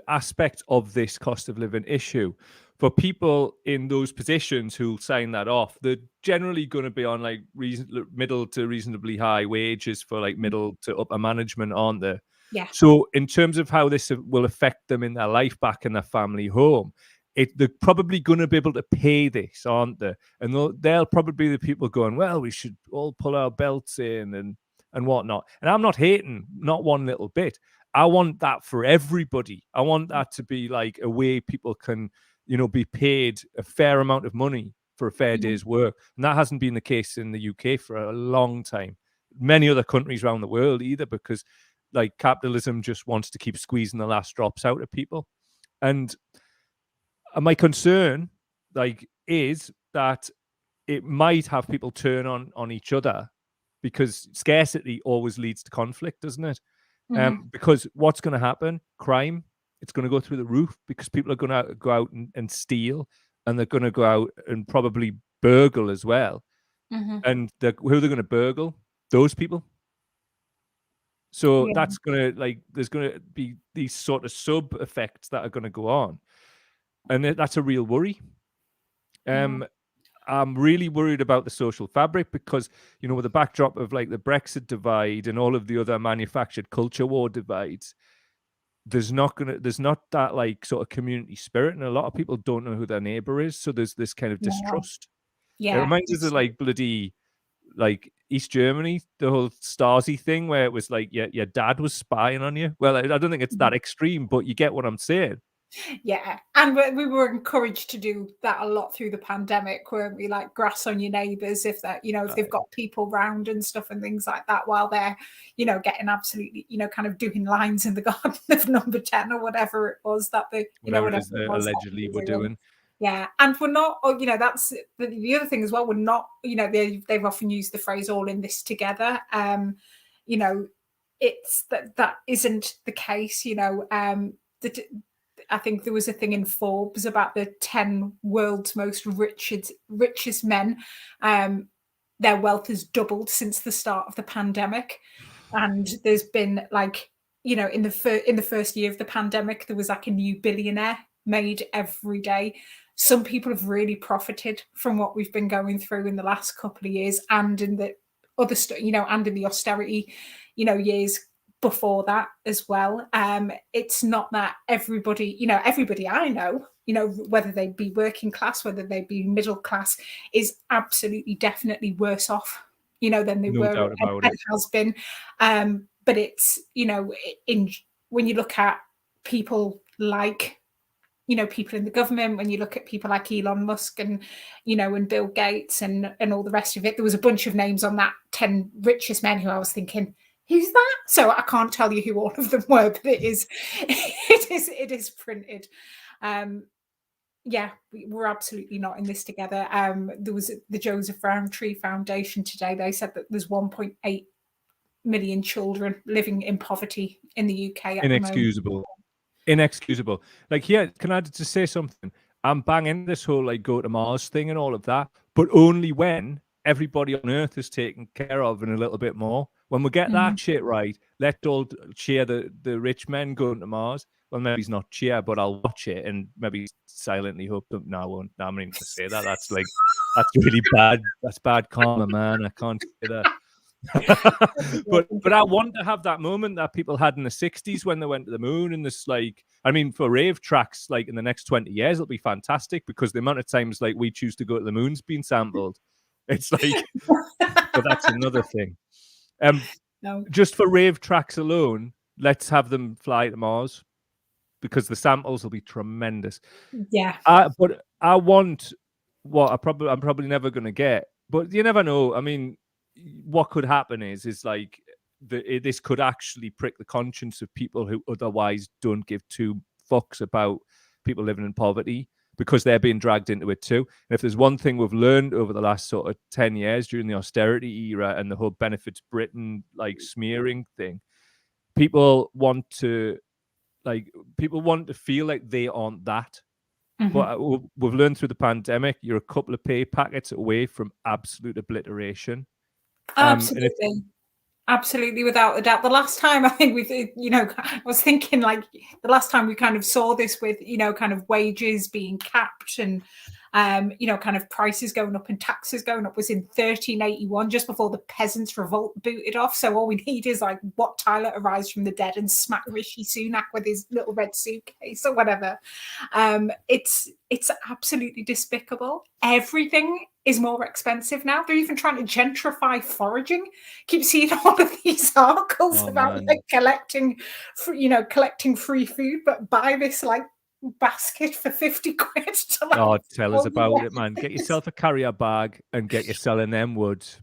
aspects of this cost of living issue? For people in those positions who sign that off, they're generally going to be on like middle to reasonably high wages for like middle to upper management, aren't they? Yeah. So in terms of how this will affect them in their life back in their family home, they're probably going to be able to pay this, aren't they? And they'll probably be the people going, well, we should all pull our belts in and whatnot. And I'm not hating, not one little bit. I want that for everybody. I want that to be like a way people can, you know, be paid a fair amount of money for a fair day's work. And that hasn't been the case in the UK for a long time. Many other countries around the world either, because like capitalism just wants to keep squeezing the last drops out of people. And my concern, like, is that it might have people turn on each other, because scarcity always leads to conflict, doesn't it? Because what's going to happen? Crime, it's going to go through the roof, because people are going to go out and steal, and they're going to go out and probably burgle as well. And who are they going to burgle? Those people. So that's going to, like, there's going to be these sort of sub effects that are going to go on. And that's a real worry. I'm really worried about the social fabric, because, you know, with the backdrop of like the Brexit divide and all of the other manufactured culture war divides, there's not that like sort of community spirit, and a lot of people don't know who their neighbor is. So there's this kind of distrust. It reminds us of like bloody like East Germany, the whole Stasi thing, where it was like your dad was spying on you. Well, I don't think it's that extreme, but you get what I'm saying. Yeah, and we were encouraged to do that a lot through the pandemic, weren't we? Like, grass on your neighbours if that, you know, if they've got people round and stuff and things like that, while they're, you know, getting absolutely, you know, kind of doing lines in the garden of Number 10 or whatever it was that they, you know, whatever it was allegedly were doing. Yeah, and we're not, you know, that's the other thing as well. We're not, you know, they've often used the phrase "all in this together." You know, it's that isn't the case. You know, I think there was a thing in Forbes about the 10 world's most richest men. Their wealth has doubled since the start of the pandemic, and there's been like, you know, in the first year of the pandemic, there was like a new billionaire made every day. Some people have really profited from what we've been going through in the last couple of years, and in the other you know, and in the austerity, you know, years before that as well. It's not that everybody, you know, everybody I know, you know, whether they be working class, whether they be middle class, is absolutely definitely worse off, you know, than they were and has been. But it's, you know, when you look at people like, you know, people in the government, when you look at people like Elon Musk and, you know, and Bill Gates and all the rest of it, there was a bunch of names on that 10 richest men who I was thinking, who's that? So I can't tell you who all of them were, but it is printed. Yeah, we're absolutely not in this together. There was the Joseph Rowntree Foundation today. They said that there's 1.8 million children living in poverty in the UK at Inexcusable. the moment. Inexcusable. Like, here, can I just say something? I'm banging this whole like go to Mars thing and all of that, but only when everybody on Earth is taken care of and a little bit more. When we get that shit right, let's all cheer the rich men going to Mars. Well, maybe he's not cheer, but I'll watch it and maybe silently hope that. No, I won't. No, I'm not even going to say that. That's like, that's really bad. That's bad karma, man. I can't say that. but I want to have that moment that people had in the 60s when they went to the moon, and this, like, I mean, for rave tracks, like in the next 20 years, it'll be fantastic, because the amount of times like we choose to go to the moon's been sampled. It's like, but that's another thing. No. Just for rave tracks alone, let's have them fly to Mars, because the samples will be tremendous. Yeah. But I want what I'm probably never going to get, but you never know. I mean, what could happen is like this could actually prick the conscience of people who otherwise don't give two fucks about people living in poverty, because they're being dragged into it too. And if there's one thing we've learned over the last sort of 10 years during the austerity era and the whole benefits Britain like smearing thing, people want to feel like they aren't that. But we've learned through the pandemic, you're a couple of pay packets away from absolute obliteration. Absolutely. Absolutely, without a doubt. The last time I think I was thinking like the last time we kind of saw this with, you know, kind of wages being capped and kind of prices going up and taxes going up was in 1381, just before the Peasants' Revolt booted off. So all we need is like Wat Tyler arrives from the dead and smack Rishi Sunak with his little red suitcase or whatever. It's absolutely despicable. Everything is more expensive now. They're even trying to gentrify foraging. Keep seeing all of these articles about like collecting free food, but buy this like basket for 50 quid. To, like, tell us about it, man. Get yourself a carrier bag and get you selling them woods.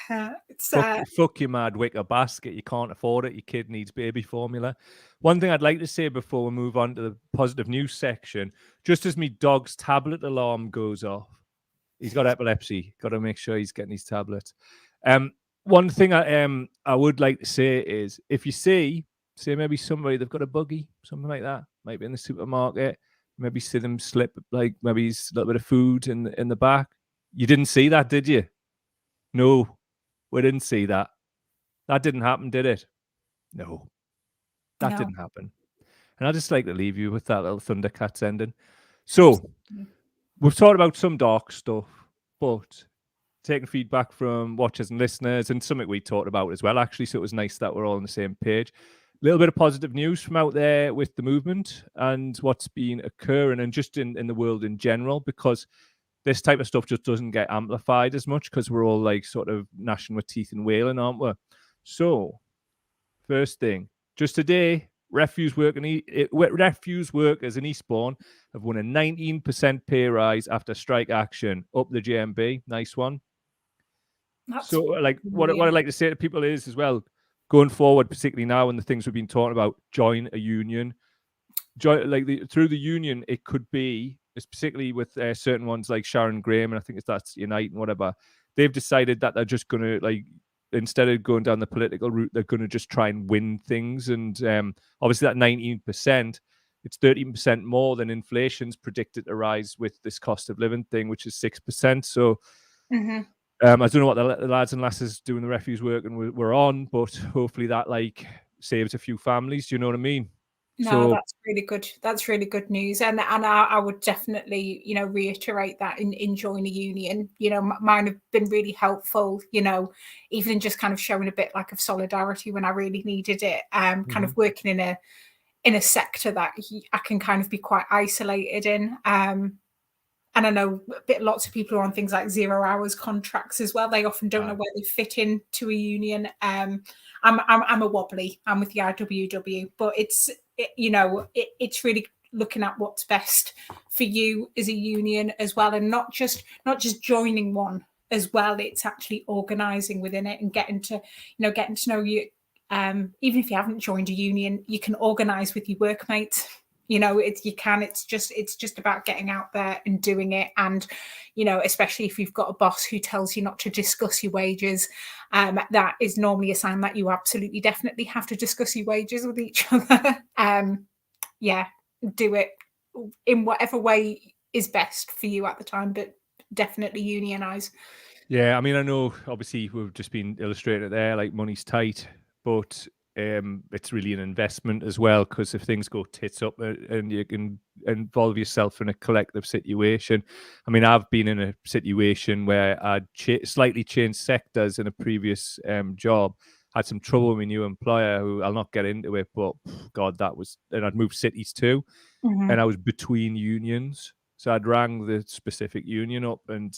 Yeah, it's fuck your mad wicker basket. You can't afford it. Your kid needs baby formula. One thing I'd like to say before we move on to the positive news section, just as me dog's tablet alarm goes off, he's got epilepsy. Got to make sure he's getting his tablets. One thing I would like to say is, if you say maybe somebody, they've got a buggy, something like that, might be in the supermarket, maybe see them slip, like maybe a little bit of food in the back. You didn't see that, did you? No, we didn't see that. That didn't happen, did it? No, that didn't happen. And I'd just like to leave you with that little Thundercats ending. So, we've talked about some dark stuff, but taking feedback from watchers and listeners, and something we talked about as well, actually, so it was nice that we're all on the same page. A little bit of positive news from out there with the movement and what's been occurring, and just in the world in general, because this type of stuff just doesn't get amplified as much because we're all like sort of gnashing with teeth and wailing, aren't we? So, first thing, just today, refuse workers in Eastbourne have won a 19% pay rise after strike action. Up the JMB, nice one. So, like, what I'd like to say to people is, as well, going forward, particularly now and the things we've been talking about, join a union. Through the union, it could be, particularly with certain ones like Sharon Graham, and I think that's Unite and whatever, they've decided that they're just going to, like, instead of going down the political route, they're going to just try and win things. And obviously that 19%, it's 13% more than inflation's predicted to rise with this cost of living thing, which is 6%. So I don't know what the lads and lasses doing the refuse work and we're on, but hopefully that like saves a few families. Do you know what I mean? No, that's really good. That's really good news. And I would definitely, reiterate that in join a union. Mine have been really helpful, even just kind of showing a bit like of solidarity when I really needed it. Kind of working in a sector that I can kind of be quite isolated in. And I know lots of people are on things like 0 hours contracts as well. They often don't know where they fit into a union. I'm a wobbly. I'm with the IWW, but it's really looking at what's best for you as a union as well, and not just joining one as well. It's actually organising within it and getting to know you. Even if you haven't joined a union, you can organise with your workmates. It's just about getting out there and doing it. And, especially if you've got a boss who tells you not to discuss your wages, that is normally a sign that you absolutely definitely have to discuss your wages with each other. Do it in whatever way is best for you at the time, but definitely unionize. Yeah, I mean, I know obviously we've just been illustrated there, like money's tight, but it's really an investment as well, because if things go tits up and you can involve yourself in a collective situation. I mean, I've been in a situation where I'd slightly changed sectors in a previous job, had some trouble with my new employer, who I'll not get into it, but God, and I'd moved cities too, and I was between unions. So I'd rang the specific union up and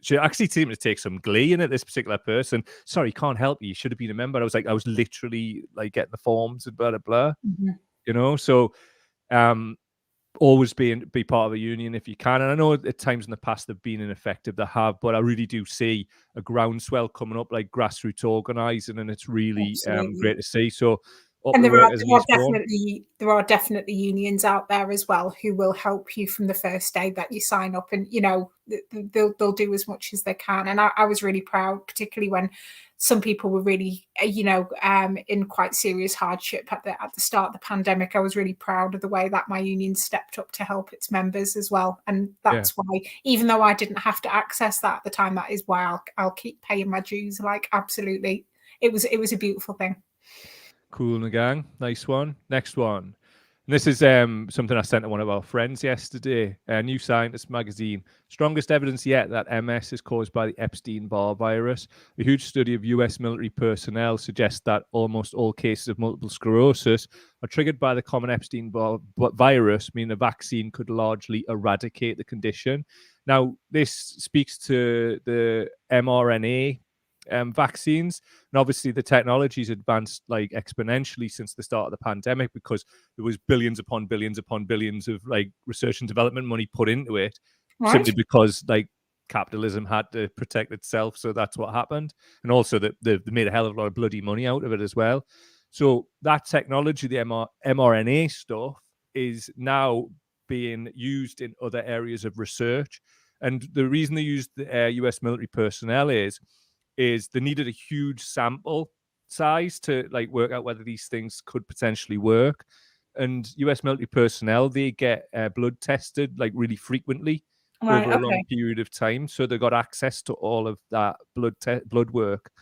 she actually seemed to take some glee in it, this particular person. Sorry, can't help you. You should have been a member. I was literally like getting the forms and blah, blah, blah. So always be part of a union if you can. And I know at times in the past they've been ineffective, they have, but I really do see a groundswell coming up, like grassroots organising, and it's really great to see. So and there are definitely unions out there as well who will help you from the first day that you sign up, and they'll do as much as they can. And I was really proud, particularly when some people were really in quite serious hardship at the start of the pandemic. I was really proud of the way that my union stepped up to help its members as well. And that's why, even though I didn't have to access that at the time, that is why I'll keep paying my dues. Like, absolutely, it was a beautiful thing. Cool, and gang. Nice one. Next one. And this is something I sent to one of our friends yesterday. New Scientist magazine. Strongest evidence yet that MS is caused by the Epstein-Barr virus. A huge study of US military personnel suggests that almost all cases of multiple sclerosis are triggered by the common Epstein-Barr virus, meaning a vaccine could largely eradicate the condition. Now, this speaks to the mRNA vaccines, and obviously the technology's advanced like exponentially since the start of the pandemic, because there was billions upon billions upon billions of like research and development money put into it, simply because like capitalism had to protect itself. So that's what happened, and also that they made a hell of a lot of bloody money out of it as well. So that technology, the mRNA stuff, is now being used in other areas of research. And the reason they used the US military personnel is they needed a huge sample size to like work out whether these things could potentially work. And US military personnel, they get blood tested like really frequently over a long period of time. So they got access to all of that blood work.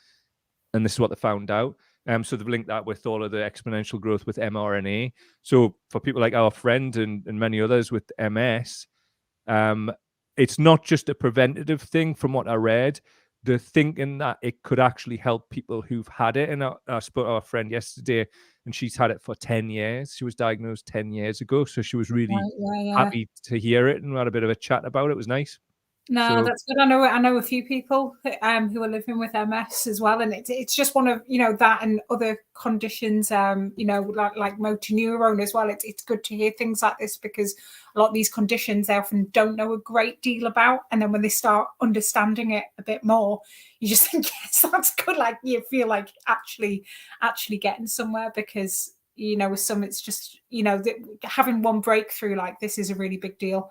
And this is what they found out. So they've linked that with all of the exponential growth with mRNA. So for people like our friend and many others with MS, it's not just a preventative thing from what I read. They're thinking that it could actually help people who've had it. And I spoke to our friend yesterday, and she's had it for 10 years. She was diagnosed 10 years ago. So she was really happy to hear it, and we had a bit of a chat about it. It was nice. No, that's good. I know a few people who are living with MS as well, and it's just one of that and other conditions, like motor neurone as well. It's good to hear things like this, because a lot of these conditions they often don't know a great deal about, and then when they start understanding it a bit more, you just think, yes, that's good. Like you feel like actually getting somewhere, because with some it's just having one breakthrough like this is a really big deal.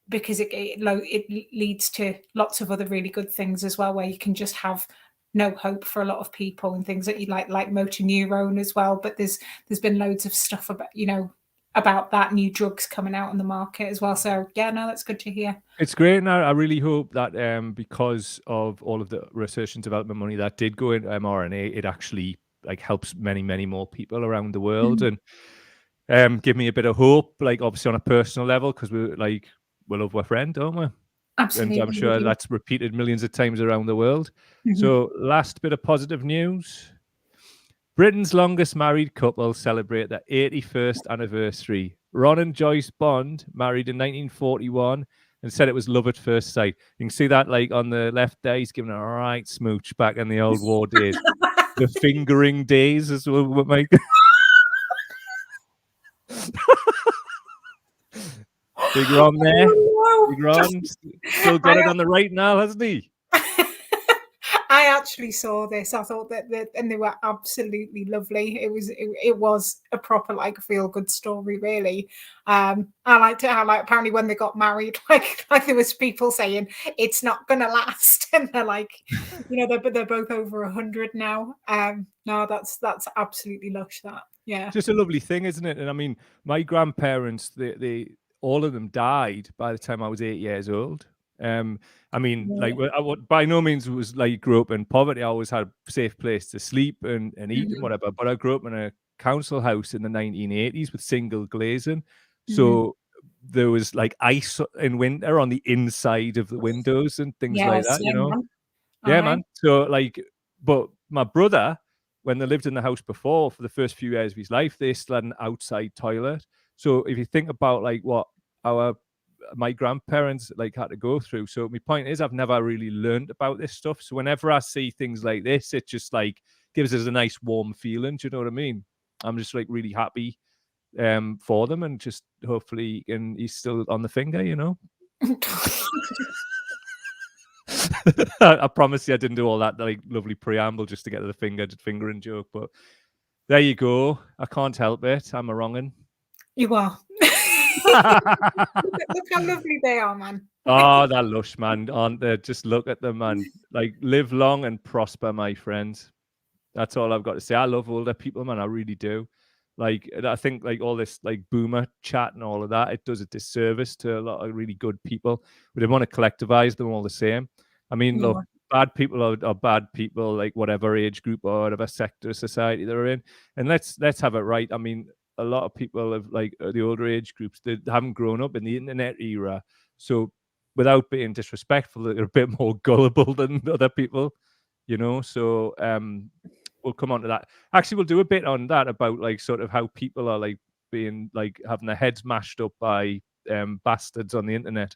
Because it leads to lots of other really good things as well, where you can just have no hope for a lot of people, and things that you like motor neurone as well. But there's been loads of stuff about that, new drugs coming out on the market as well. So yeah, no, that's good to hear. It's great, and I really hope that because of all of the research and development money that did go into mRNA, it actually like helps many more people around the world, and give me a bit of hope, like obviously on a personal level, because we love our friend, don't we? Absolutely. And I'm sure that's repeated millions of times around the world. So last bit of positive news. Britain's longest married couple celebrate their 81st anniversary. Ron and Joyce Bond married in 1941 and said it was love at first sight. You can see that like on the left there, he's giving a right smooch back in the old war days. The fingering days as well, what Mike. Big Ron there. Big Ron still got it on the right now, hasn't he? I actually saw this. I thought that and they were absolutely lovely. It was a proper like feel good story, really. I liked it. Apparently when they got married, like there was people saying it's not gonna last, and they're like, they're both over 100 now. No, that's absolutely lush. That just a lovely thing, isn't it? And I mean, my grandparents, they all of them died by the time I was 8 years old. I mean, like, by no means was like grew up in poverty. I always had a safe place to sleep and eat and whatever. But I grew up in a council house in the 1980s with single glazing. So there was like ice in winter on the inside of the windows and things like that, Yeah, man. So like, but my brother, when they lived in the house before, for the first few years of his life, they still had an outside toilet. So if you think about like what my grandparents like had to go through. So my point is, I've never really learned about this stuff. So whenever I see things like this, it just like gives us a nice warm feeling. Do you know what I mean? I'm just like really happy for them, and just hopefully he's still on the finger, I promise you I didn't do all that like lovely preamble just to get to the fingering joke, but there you go. I can't help it. I'm a wrong'un. You are. Look how lovely they are, man. Oh, they're lush, man, aren't they? Just look at them, man. Like, live long and prosper, my friends. That's all I've got to say. I love older people, man. I really do. Like, I think like all this like boomer chat and all of that, it does a disservice to a lot of really good people. We don't want to collectivize them all the same. I mean, look, bad people are bad people, like whatever age group or whatever sector of society they're in. And let's have it right. I mean, a lot of people of like the older age groups that haven't grown up in the internet era. So without being disrespectful, they're a bit more gullible than other people, you know. So we'll come on to that. Actually, we'll do a bit on that about like sort of how people are like being like having their heads mashed up by bastards on the internet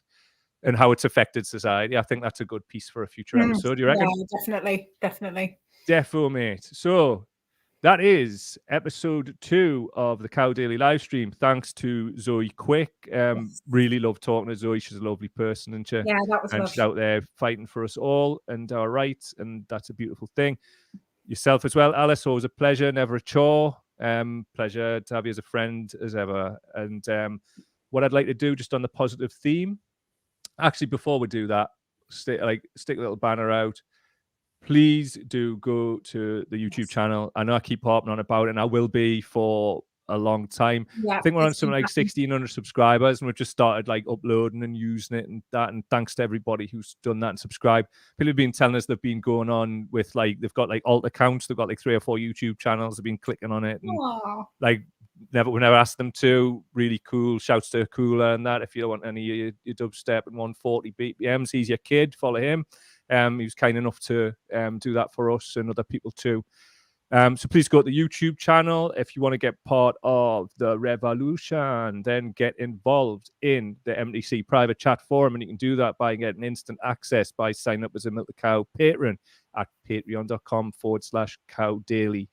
and how it's affected society. I think that's a good piece for a future episode. You reckon? Yeah, definitely. Defo, mate. So that is episode 2 of the Cow Daily live stream. Thanks to Zoe Quick. Really love talking to Zoe. She's a lovely person, isn't she? Yeah, that was and lovely. She's out there fighting for us all and our rights, and that's a beautiful thing. Yourself as well, Alice. Always a pleasure, never a chore. Pleasure to have you as a friend as ever. And what I'd like to do, just on the positive theme, actually, before we do that, stick a little banner out. Please do go to the YouTube channel. I know I keep harping on about it, and I will be for a long time. Yeah, I think we're on something like 1,600 subscribers, and we've just started like uploading and using it and that. And thanks to everybody who's done that and subscribed. People have been telling us they've been going on with like, they've got like alt accounts. They've got like 3 or 4 YouTube channels. They've been clicking on it. And like, we never asked them to. Really cool. Shouts to Cooler and that. If you don't want any of your dubstep and 140 BPMs, he's your kid. Follow him. He was kind enough to do that for us and other people too. So please go to the YouTube channel. If you want to get part of the revolution, then get involved in the MDC private chat forum. And you can do that by getting instant access by signing up as a Milk the Cow patron at patreon.com/Cow Daily.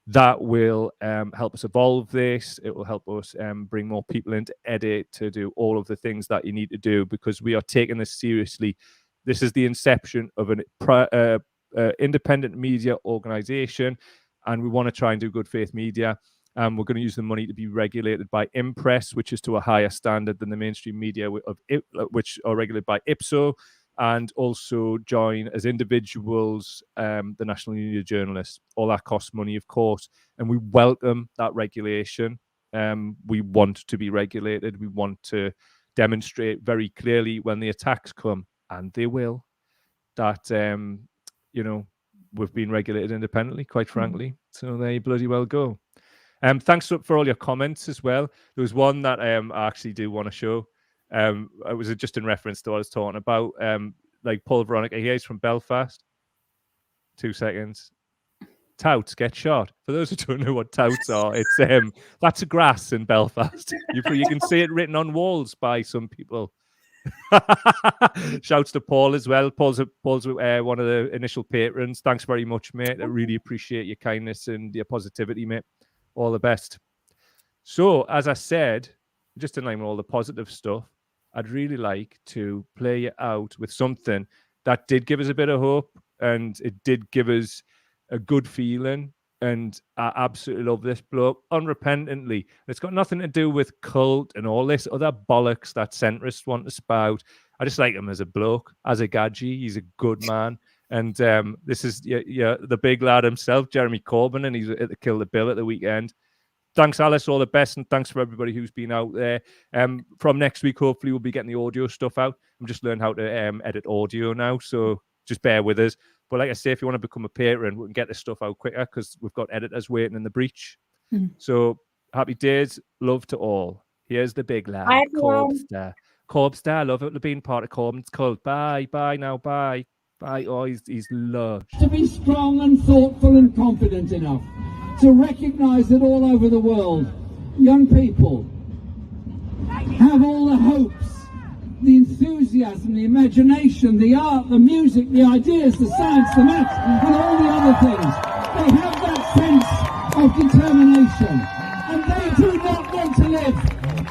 That will help us evolve this. It will help us bring more people into edit to do all of the things that you need to do, because we are taking this seriously. This is the inception of an independent media organization, and we want to try and do good faith media. We're going to use the money to be regulated by Impress, which is to a higher standard than the mainstream media, which are regulated by IPSO, and also join as individuals the National Union of Journalists. All that costs money, of course, and we welcome that regulation. We want to be regulated. We want to demonstrate very clearly when the attacks come, and they will, that, we've been regulated independently, quite frankly. So there you bloody well go. Thanks for all your comments as well. There was one that I actually do want to show. It was just in reference to what I was talking about. Like Paul Veronica here, he's from Belfast. 2 seconds. Touts get shot. For those who don't know what touts are, it's that's a grass in Belfast. You can see it written on walls by some people. Shouts to Paul as well. Paul's one of the initial patrons. Thanks very much, mate. I really appreciate your kindness and your positivity, mate. All the best. So, as I said, just in line with all the positive stuff, I'd really like to play you out with something that did give us a bit of hope, and it did give us a good feeling. And I absolutely love this bloke, unrepentantly. It's got nothing to do with cult and all this other bollocks that centrists want to spout. I just like him as a bloke, as a gadgie. He's a good man. And this is the big lad himself, Jeremy Corbyn, and he's at the Kill the Bill at the weekend. Thanks, Alice. All the best, and thanks for everybody who's been out there. From next week, hopefully, we'll be getting the audio stuff out. I'm just learning how to edit audio now, so just bear with us. But like I say, if you want to become a patron, we can get this stuff out quicker because we've got editors waiting in the breach. So happy days. Love to all. Here's the big lad, Corbster. Corbster, love it being part of Corbyn's cult. Bye, bye now, bye. Bye. Oh, he's lush. To be strong and thoughtful and confident enough to recognise that all over the world, young people have all the hopes, the enthusiasm, the imagination, the art, the music, the ideas, the science, the maths, and all the other things. They have that sense of determination, and they do not want to live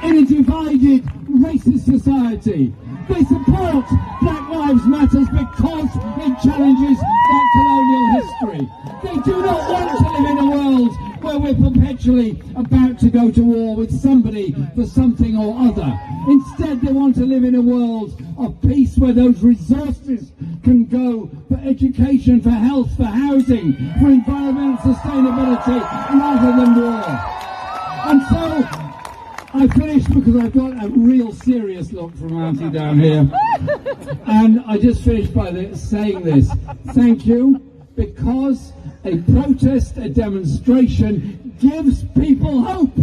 in a divided, racist society. They support Black Lives Matter because it challenges that colonial history. They do not want to live in a world where we're perpetually about to go to war with somebody for something or other. Instead, they want to live in a world of peace where those resources can go for education, for health, for housing, for environmental sustainability, rather than war. And so, I finished because I've got a real serious look from Auntie down here. And I just finished by saying this. Thank you, because a protest, a demonstration gives people hope.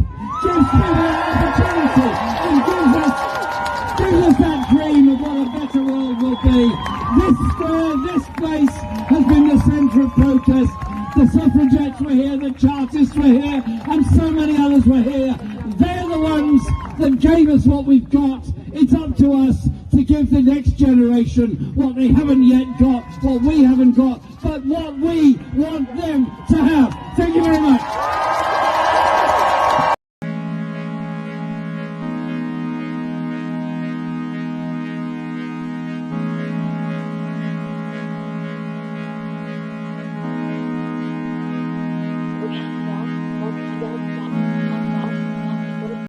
gives people an opportunity and gives us that dream of what a better world will be. This square, this place has been the centre of protest. The suffragettes were here, the Chartists were here, and so many others were here. They're the ones that gave us what we've got. It's up to us to give the next generation what they haven't yet got, what we haven't got, but what we want them to have. Thank you very much.